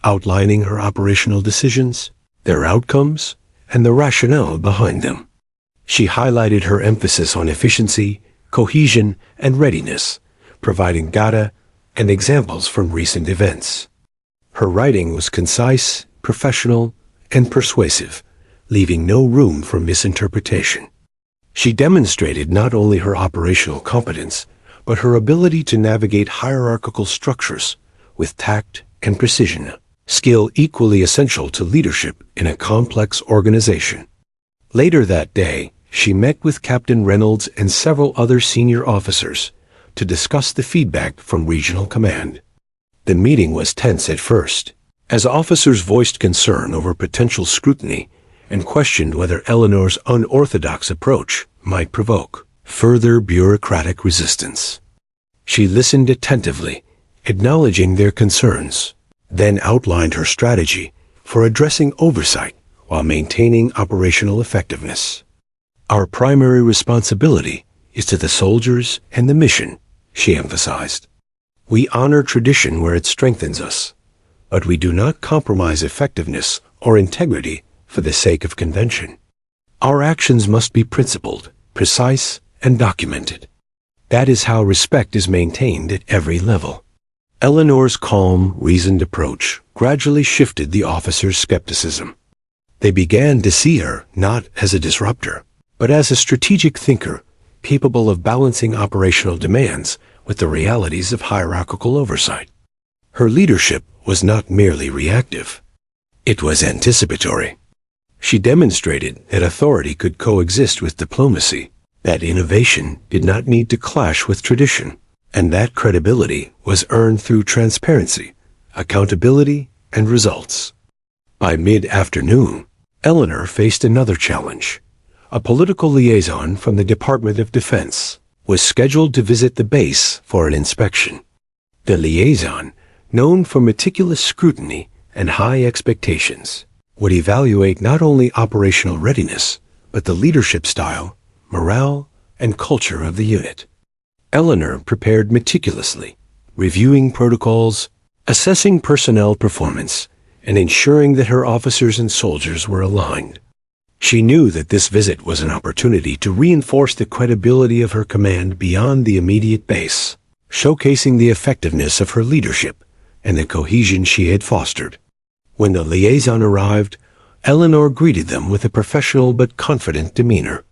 A: outlining her operational decisions, their outcomes, and the rationale behind them. She highlighted her emphasis on efficiency, cohesion, and readiness, providing data and examples from recent events. Her writing was concise, professional, and persuasive, leaving no room for misinterpretation. She demonstrated not only her operational competence, but her ability to navigate hierarchical structures with tact and precision, skill equally essential to leadership in a complex organization. Later that day, she met with Captain Reynolds and several other senior officers to discuss the feedback from regional command. The meeting was tense at first, as officers voiced concern over potential scrutiny and questioned whether Eleanor's unorthodox approach might provoke further bureaucratic resistance. She listened attentively, acknowledging their concerns, then outlined her strategy for addressing oversight while maintaining operational effectiveness. Our primary responsibility is to the soldiers and the mission, she emphasized. We honor tradition where it strengthens us, but we do not compromise effectiveness or integrity for the sake of convention. Our actions must be principled, precise, and documented. That is how respect is maintained at every level. Eleanor's calm, reasoned approach gradually shifted the officers' skepticism. They began to see her not as a disruptor, but as a strategic thinker capable of balancing operational demands with the realities of hierarchical oversight. Her leadership was not merely reactive. It was anticipatory. She demonstrated that authority could coexist with diplomacy, that innovation did not need to clash with tradition, and that credibility was earned through transparency, accountability, and results. By mid-afternoon, Eleanor faced another challenge. A political liaison from the Department of Defense was scheduled to visit the base for an inspection. The liaison, known for meticulous scrutiny and high expectations, would evaluate not only operational readiness, but the leadership style, morale, and culture of the unit. Eleanor prepared meticulously, reviewing protocols, assessing personnel performance, and ensuring that her officers and soldiers were aligned. She knew that this visit was an opportunity to reinforce the credibility of her command beyond the immediate base, showcasing the effectiveness of her leadership and the cohesion she had fostered. When the liaison arrived, Eleanor greeted them with a professional but confident demeanor.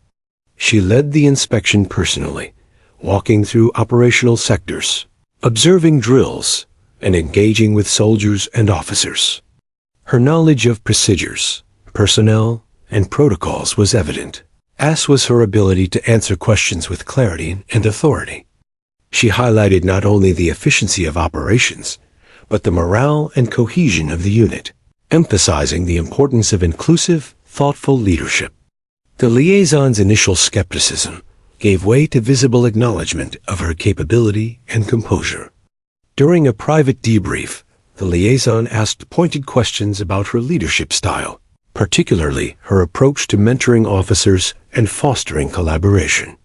A: She led the inspection personally, walking through operational sectors, observing drills, and engaging with soldiers and officers. Her knowledge of procedures, personnel, and protocols was evident, as was her ability to answer questions with clarity and authority. She highlighted not only the efficiency of operations, but the morale and cohesion of the unit, emphasizing the importance of inclusive, thoughtful leadership. The liaison's initial skepticism gave way to visible acknowledgement of her capability and composure. During a private debrief, the liaison asked pointed questions about her leadership style, particularly her approach to mentoring officers and fostering collaboration.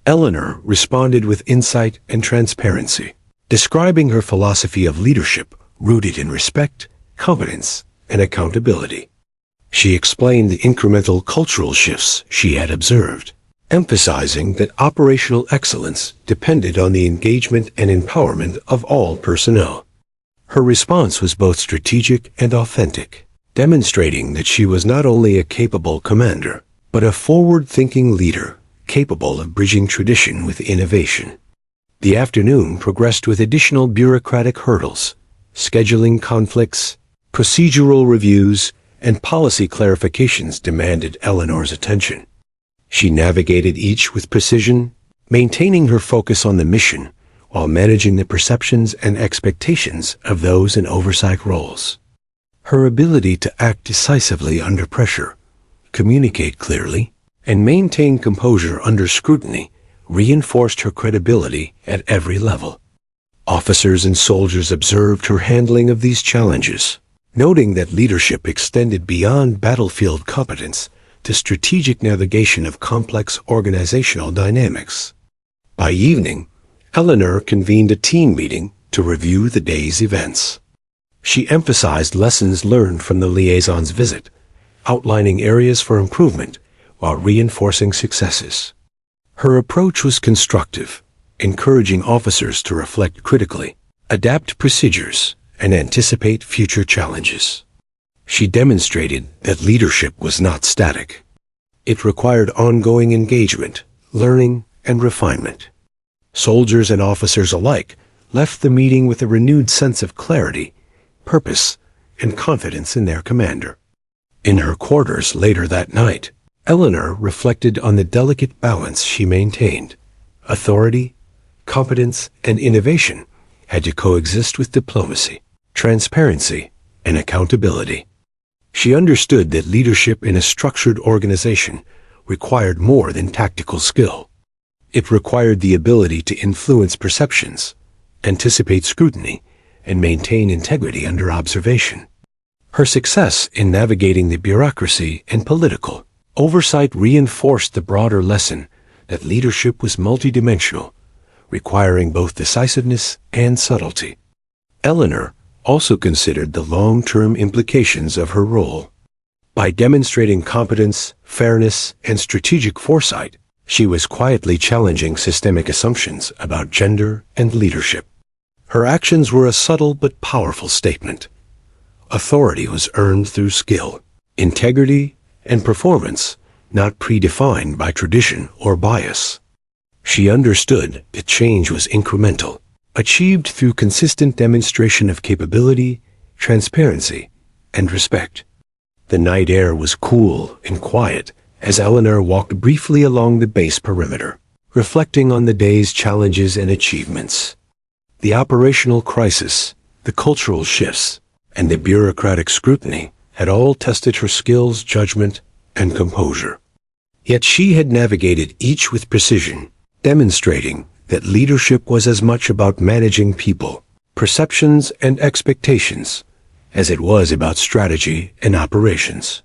A: Eleanor responded with insight and transparency, describing her philosophy of leadership rooted in respect, competence, and accountability. She explained the incremental cultural shifts she had observed, emphasizing that operational excellence depended on the engagement and empowerment of all personnel. Her response was both strategic and authentic, demonstrating that she was not only a capable commander, but a forward-thinking leader capable of bridging tradition with innovation. The afternoon progressed with additional bureaucratic hurdles, scheduling conflicts, procedural reviews, and policy clarifications demanded Eleanor's attention. She navigated each with precision, maintaining her focus on the mission while managing the perceptions and expectations of those in oversight roles. Her ability to act decisively under pressure, communicate clearly, and maintain composure under scrutiny reinforced her credibility at every level. Officers and soldiers observed her handling of these challenges, noting that leadership extended beyond battlefield competence to strategic navigation of complex organizational dynamics. By evening, Eleanor convened a team meeting to review the day's events. She emphasized lessons learned from the liaison's visit, outlining areas for improvement while reinforcing successes. Her approach was constructive, encouraging officers to reflect critically, adapt procedures, and anticipate future challenges. She demonstrated that leadership was not static. It required ongoing engagement, learning, and refinement. Soldiers and officers alike left the meeting with a renewed sense of clarity, purpose, and confidence in their commander. In her quarters later that night, Eleanor reflected on the delicate balance she maintained. Authority, competence, and innovation had to coexist with diplomacy, transparency, and accountability. She understood that leadership in a structured organization required more than tactical skill. It required the ability to influence perceptions, anticipate scrutiny, and maintain integrity under observation. Her success in navigating the bureaucracy and political oversight reinforced the broader lesson that leadership was multidimensional, requiring both decisiveness and subtlety. Eleanor also considered the long-term implications of her role. By demonstrating competence, fairness, and strategic foresight, she was quietly challenging systemic assumptions about gender and leadership. Her actions were a subtle but powerful statement. Authority was earned through skill, integrity, and performance, not predefined by tradition or bias. She understood that change was incremental, achieved through consistent demonstration of capability, transparency, and respect. The night air was cool and quiet as Eleanor walked briefly along the base perimeter, reflecting on the day's challenges and achievements. The operational crisis, the cultural shifts, and the bureaucratic scrutiny had all tested her skills, judgment, and composure. Yet she had navigated each with precision, demonstrating that leadership was as much about managing people, perceptions, and expectations as it was about strategy and operations.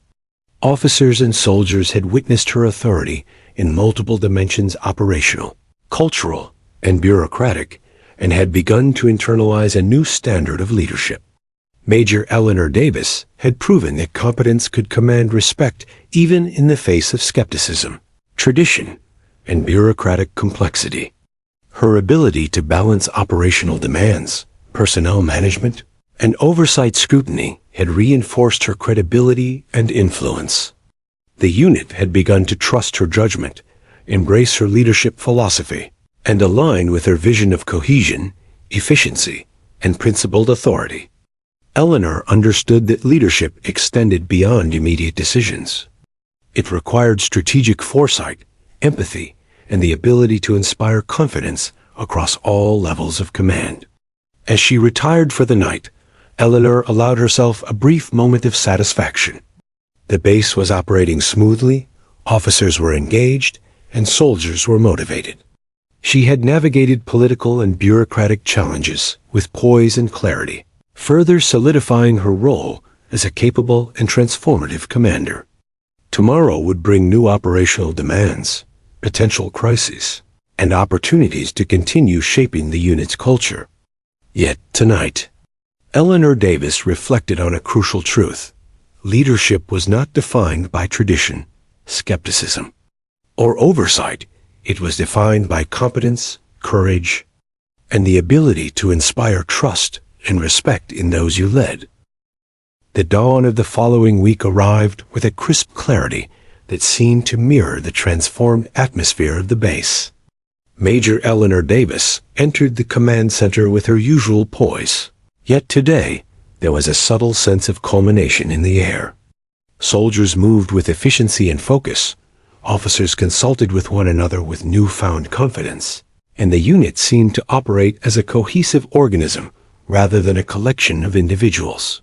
A: Officers and soldiers had witnessed her authority in multiple dimensions: operational, cultural, and bureaucratic, and had begun to internalize a new standard of leadership. Major Eleanor Davis had proven that competence could command respect even in the face of skepticism, tradition, and bureaucratic complexity. Her ability to balance operational demands, personnel management, and oversight scrutiny had reinforced her credibility and influence. The unit had begun to trust her judgment, embrace her leadership philosophy, and align with her vision of cohesion, efficiency, and principled authority. Eleanor understood that leadership extended beyond immediate decisions. It required strategic foresight, empathy, and the ability to inspire confidence across all levels of command. As she retired for the night, Eleanor allowed herself a brief moment of satisfaction. The base was operating smoothly, officers were engaged, and soldiers were motivated. She had navigated political and bureaucratic challenges with poise and clarity, further solidifying her role as a capable and transformative commander. Tomorrow would bring new operational demands, potential crises, and opportunities to continue shaping the unit's culture. Yet tonight, Eleanor Davis reflected on a crucial truth. Leadership was not defined by tradition, skepticism, or oversight. It was defined by competence, courage, and the ability to inspire trust and respect in those you led. The dawn of the following week arrived with a crisp clarity that seemed to mirror the transformed atmosphere of the base. Major Eleanor Davis entered the command center with her usual poise. Yet today, there was a subtle sense of culmination in the air. Soldiers moved with efficiency and focus, officers consulted with one another with newfound confidence, and the unit seemed to operate as a cohesive organism rather than a collection of individuals.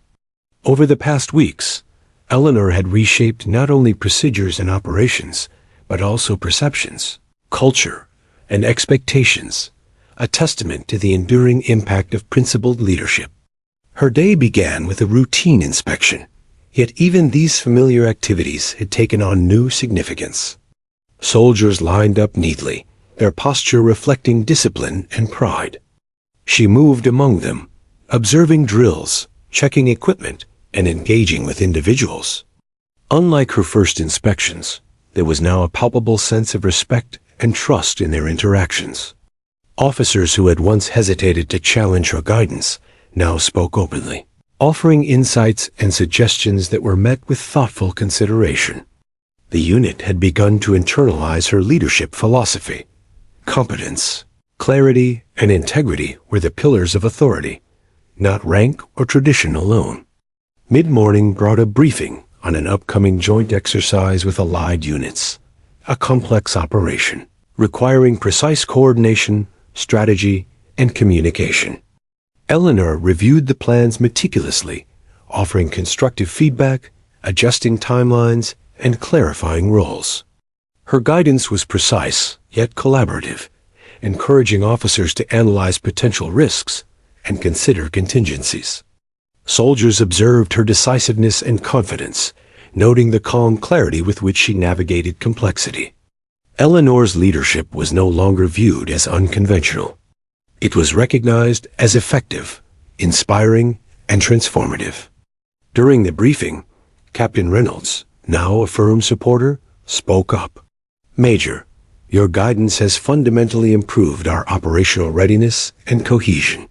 A: Over the past weeks, Eleanor had reshaped not only procedures and operations, but also perceptions, culture, and expectations, a testament to the enduring impact of principled leadership. Her day began with a routine inspection, yet even these familiar activities had taken on new significance. Soldiers lined up neatly, their posture reflecting discipline and pride. She moved among them, observing drills, checking equipment, and engaging with individuals. Unlike her first inspections, there was now a palpable sense of respect and trust in their interactions. Officers who had once hesitated to challenge her guidance now spoke openly, offering insights and suggestions that were met with thoughtful consideration. The unit had begun to internalize her leadership philosophy. Competence, clarity, and integrity were the pillars of authority, not rank or tradition alone. Mid-morning brought a briefing on an upcoming joint exercise with allied units, a complex operation requiring precise coordination, strategy, and communication. Eleanor reviewed the plans meticulously, offering constructive feedback, adjusting timelines, and clarifying roles. Her guidance was precise, yet collaborative, encouraging officers to analyze potential risks and consider contingencies. Soldiers observed her decisiveness and confidence, noting the calm clarity with which she navigated complexity. Eleanor's leadership was no longer viewed as unconventional. It was recognized as effective, inspiring, and transformative. During the briefing, Captain Reynolds, now a firm supporter, spoke up. "Major, your guidance has fundamentally improved our operational readiness and cohesion.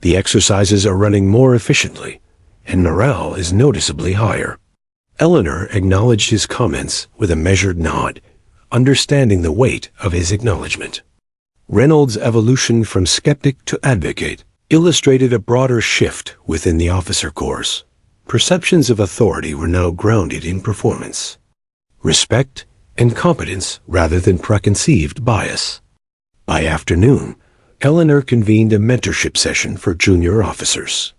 A: The exercises are running more efficiently, and morale is noticeably higher." Eleanor acknowledged his comments with a measured nod, understanding the weight of his acknowledgement. Reynolds' evolution from skeptic to advocate illustrated a broader shift within the officer corps. Perceptions of authority were now grounded in performance, respect, and competence rather than preconceived bias. By afternoon, Eleanor convened a mentorship session for junior officers.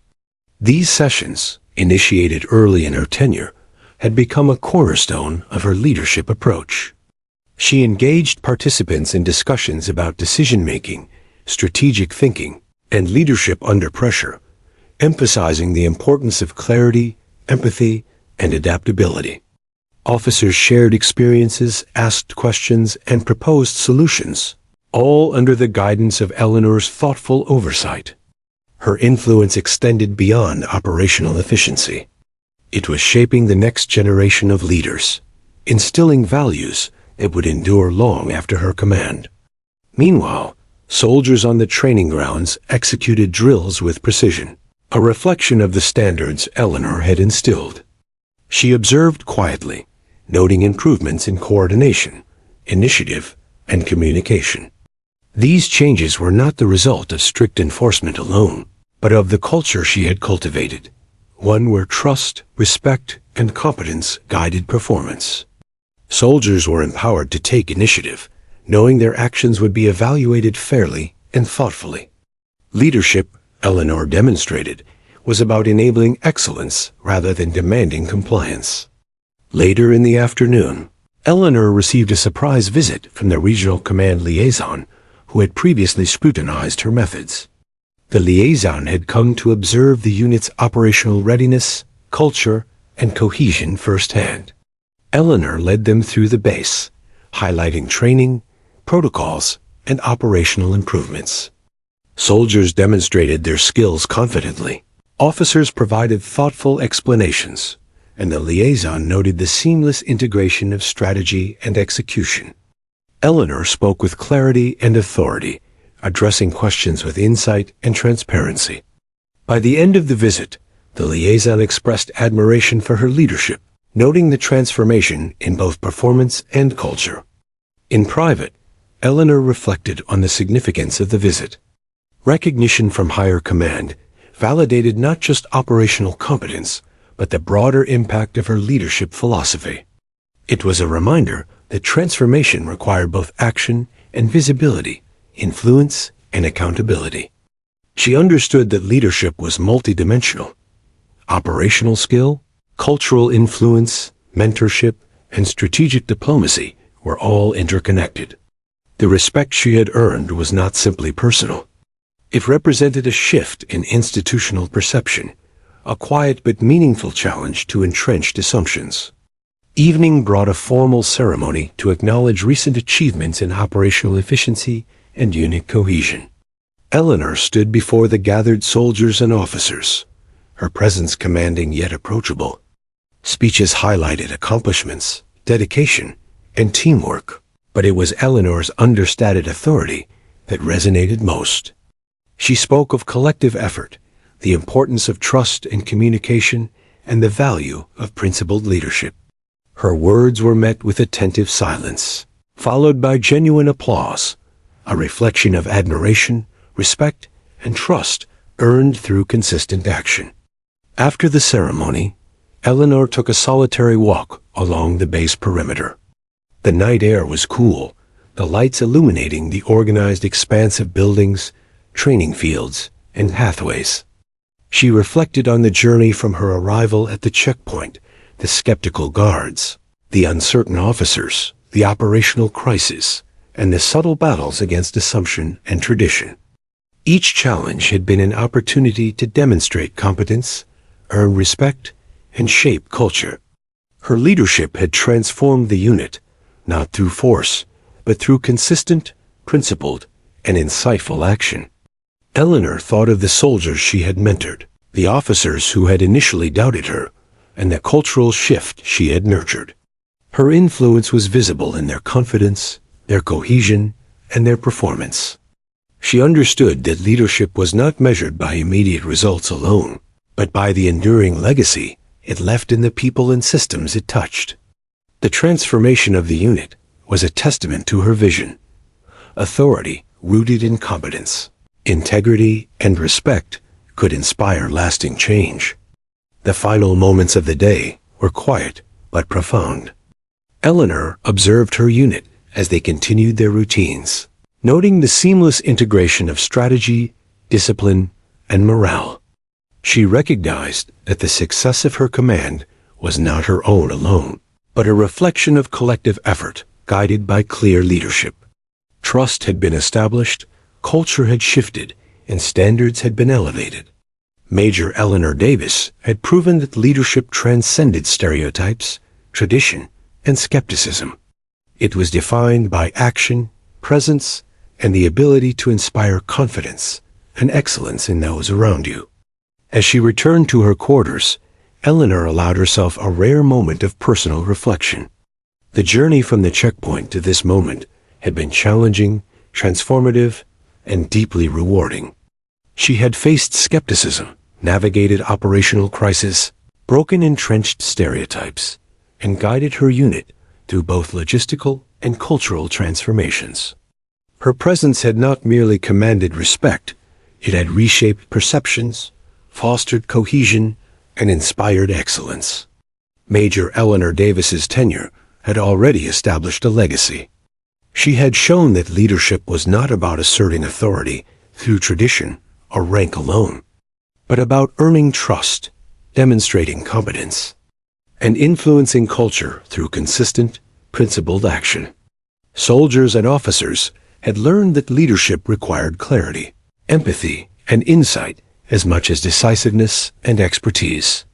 A: These sessions, initiated early in her tenure, had become a cornerstone of her leadership approach. She engaged participants in discussions about decision-making, strategic thinking, and leadership under pressure, emphasizing the importance of clarity, empathy, and adaptability. Officers shared experiences, asked questions, and proposed solutions, all under the guidance of Eleanor's thoughtful oversight. Her influence extended beyond operational efficiency. It was shaping the next generation of leaders, instilling values that would endure long after her command. Meanwhile, soldiers on the training grounds executed drills with precision, a reflection of the standards Eleanor had instilled. She observed quietly, noting improvements in coordination, initiative, and communication. These changes were not the result of strict enforcement alone, but of the culture she had cultivated, one where trust, respect, and competence guided performance. Soldiers were empowered to take initiative, knowing their actions would be evaluated fairly and thoughtfully. Leadership, Eleanor demonstrated, was about enabling excellence rather than demanding compliance. Later in the afternoon, Eleanor received a surprise visit from the regional command liaison, who had previously scrutinized her methods. The liaison had come to observe the unit's operational readiness, culture, and cohesion firsthand. Eleanor led them through the base, highlighting training, protocols, and operational improvements. Soldiers demonstrated their skills confidently, Officers provided thoughtful explanations, and the liaison noted the seamless integration of strategy and execution. Eleanor spoke with clarity and authority, addressing questions with insight and transparency. By the end of the visit, the liaison expressed admiration for her leadership, noting the transformation in both performance and culture. In private, Eleanor reflected on the significance of the visit. Recognition from higher command validated not just operational competence, but the broader impact of her leadership philosophy. It was a reminder that transformation required both action and visibility, influence and accountability. She understood that leadership was multidimensional. Operational skill, cultural influence, mentorship, and strategic diplomacy were all interconnected. The respect she had earned was not simply personal. It represented a shift in institutional perception, a quiet but meaningful challenge to entrenched assumptions. Evening brought a formal ceremony to acknowledge recent achievements in operational efficiency and unit cohesion. Eleanor stood before the gathered soldiers and officers, her presence commanding yet approachable. Speeches highlighted accomplishments, dedication, and teamwork, but it was Eleanor's understated authority that resonated most. She spoke of collective effort, the importance of trust and communication, and the value of principled leadership. Her words were met with attentive silence, followed by genuine applause, a reflection of admiration, respect, and trust earned through consistent action. After the ceremony, Eleanor took a solitary walk along the base perimeter. The night air was cool, the lights illuminating the organized expanse of buildings, training fields, and pathways. She reflected on the journey from her arrival at the checkpoint, the skeptical guards, the uncertain officers, the operational crisis, and the subtle battles against assumption and tradition. Each challenge had been an opportunity to demonstrate competence, earn respect, and shape culture. Her leadership had transformed the unit, not through force, but through consistent, principled, and insightful action. Eleanor thought of the soldiers she had mentored, the officers who had initially doubted her, and the cultural shift she had nurtured. Her influence was visible in their confidence, their cohesion, and their performance. She understood that leadership was not measured by immediate results alone, but by the enduring legacy it left in the people and systems it touched. The transformation of the unit was a testament to her vision. Authority rooted in competence, integrity, and respect could inspire lasting change. The final moments of the day were quiet but profound. Eleanor observed her unit as they continued their routines, noting the seamless integration of strategy, discipline, and morale. She recognized that the success of her command was not her own alone, but a reflection of collective effort guided by clear leadership. Trust had been established, culture had shifted, and standards had been elevated. Major Eleanor Davis had proven that leadership transcended stereotypes, tradition, and skepticism. It was defined by action, presence, and the ability to inspire confidence and excellence in those around you. As she returned to her quarters, Eleanor allowed herself a rare moment of personal reflection. The journey from the checkpoint to this moment had been challenging, transformative, and deeply rewarding. She had faced skepticism, navigated operational crisis, broken entrenched stereotypes, and guided her unit through both logistical and cultural transformations. Her presence had not merely commanded respect, it had reshaped perceptions, fostered cohesion, and inspired excellence. Major Eleanor Davis's tenure had already established a legacy. She had shown that leadership was not about asserting authority through tradition or rank alone, but about earning trust, demonstrating competence, and influencing culture through consistent, principled action. Soldiers and officers had learned that leadership required clarity, empathy, and insight as much as decisiveness and expertise.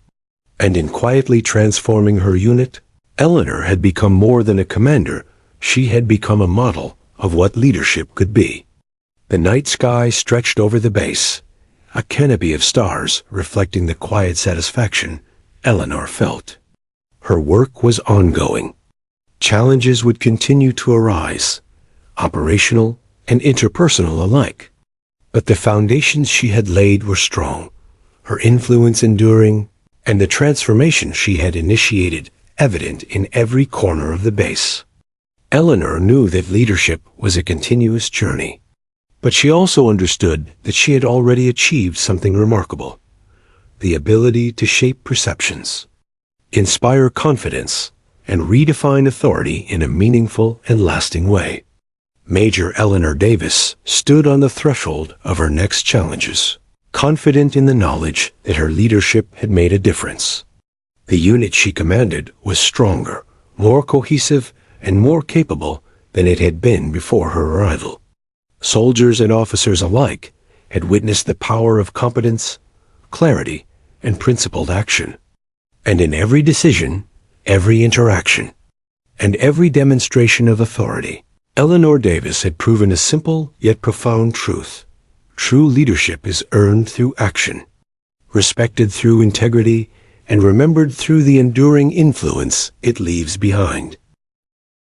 A: And in quietly transforming her unit, Eleanor had become more than a commander. She had become a model of what leadership could be. The night sky stretched over the base, a canopy of stars reflecting the quiet satisfaction Eleanor felt. Her work was ongoing. Challenges would continue to arise, operational and interpersonal alike. But the foundations she had laid were strong, her influence enduring, and the transformation she had initiated evident in every corner of the base. Eleanor knew that leadership was a continuous journey, but she also understood that she had already achieved something remarkable: the ability to shape perceptions, inspire confidence, and redefine authority in a meaningful and lasting way. Major Eleanor Davis stood on the threshold of her next challenges, confident in the knowledge that her leadership had made a difference. The unit she commanded was stronger, more cohesive, and more capable than it had been before her arrival. Soldiers and officers alike had witnessed the power of competence, clarity, and principled action. And in every decision, every interaction, and every demonstration of authority, Eleanor Davis had proven a simple yet profound truth. True leadership is earned through action, respected through integrity, and remembered through the enduring influence it leaves behind.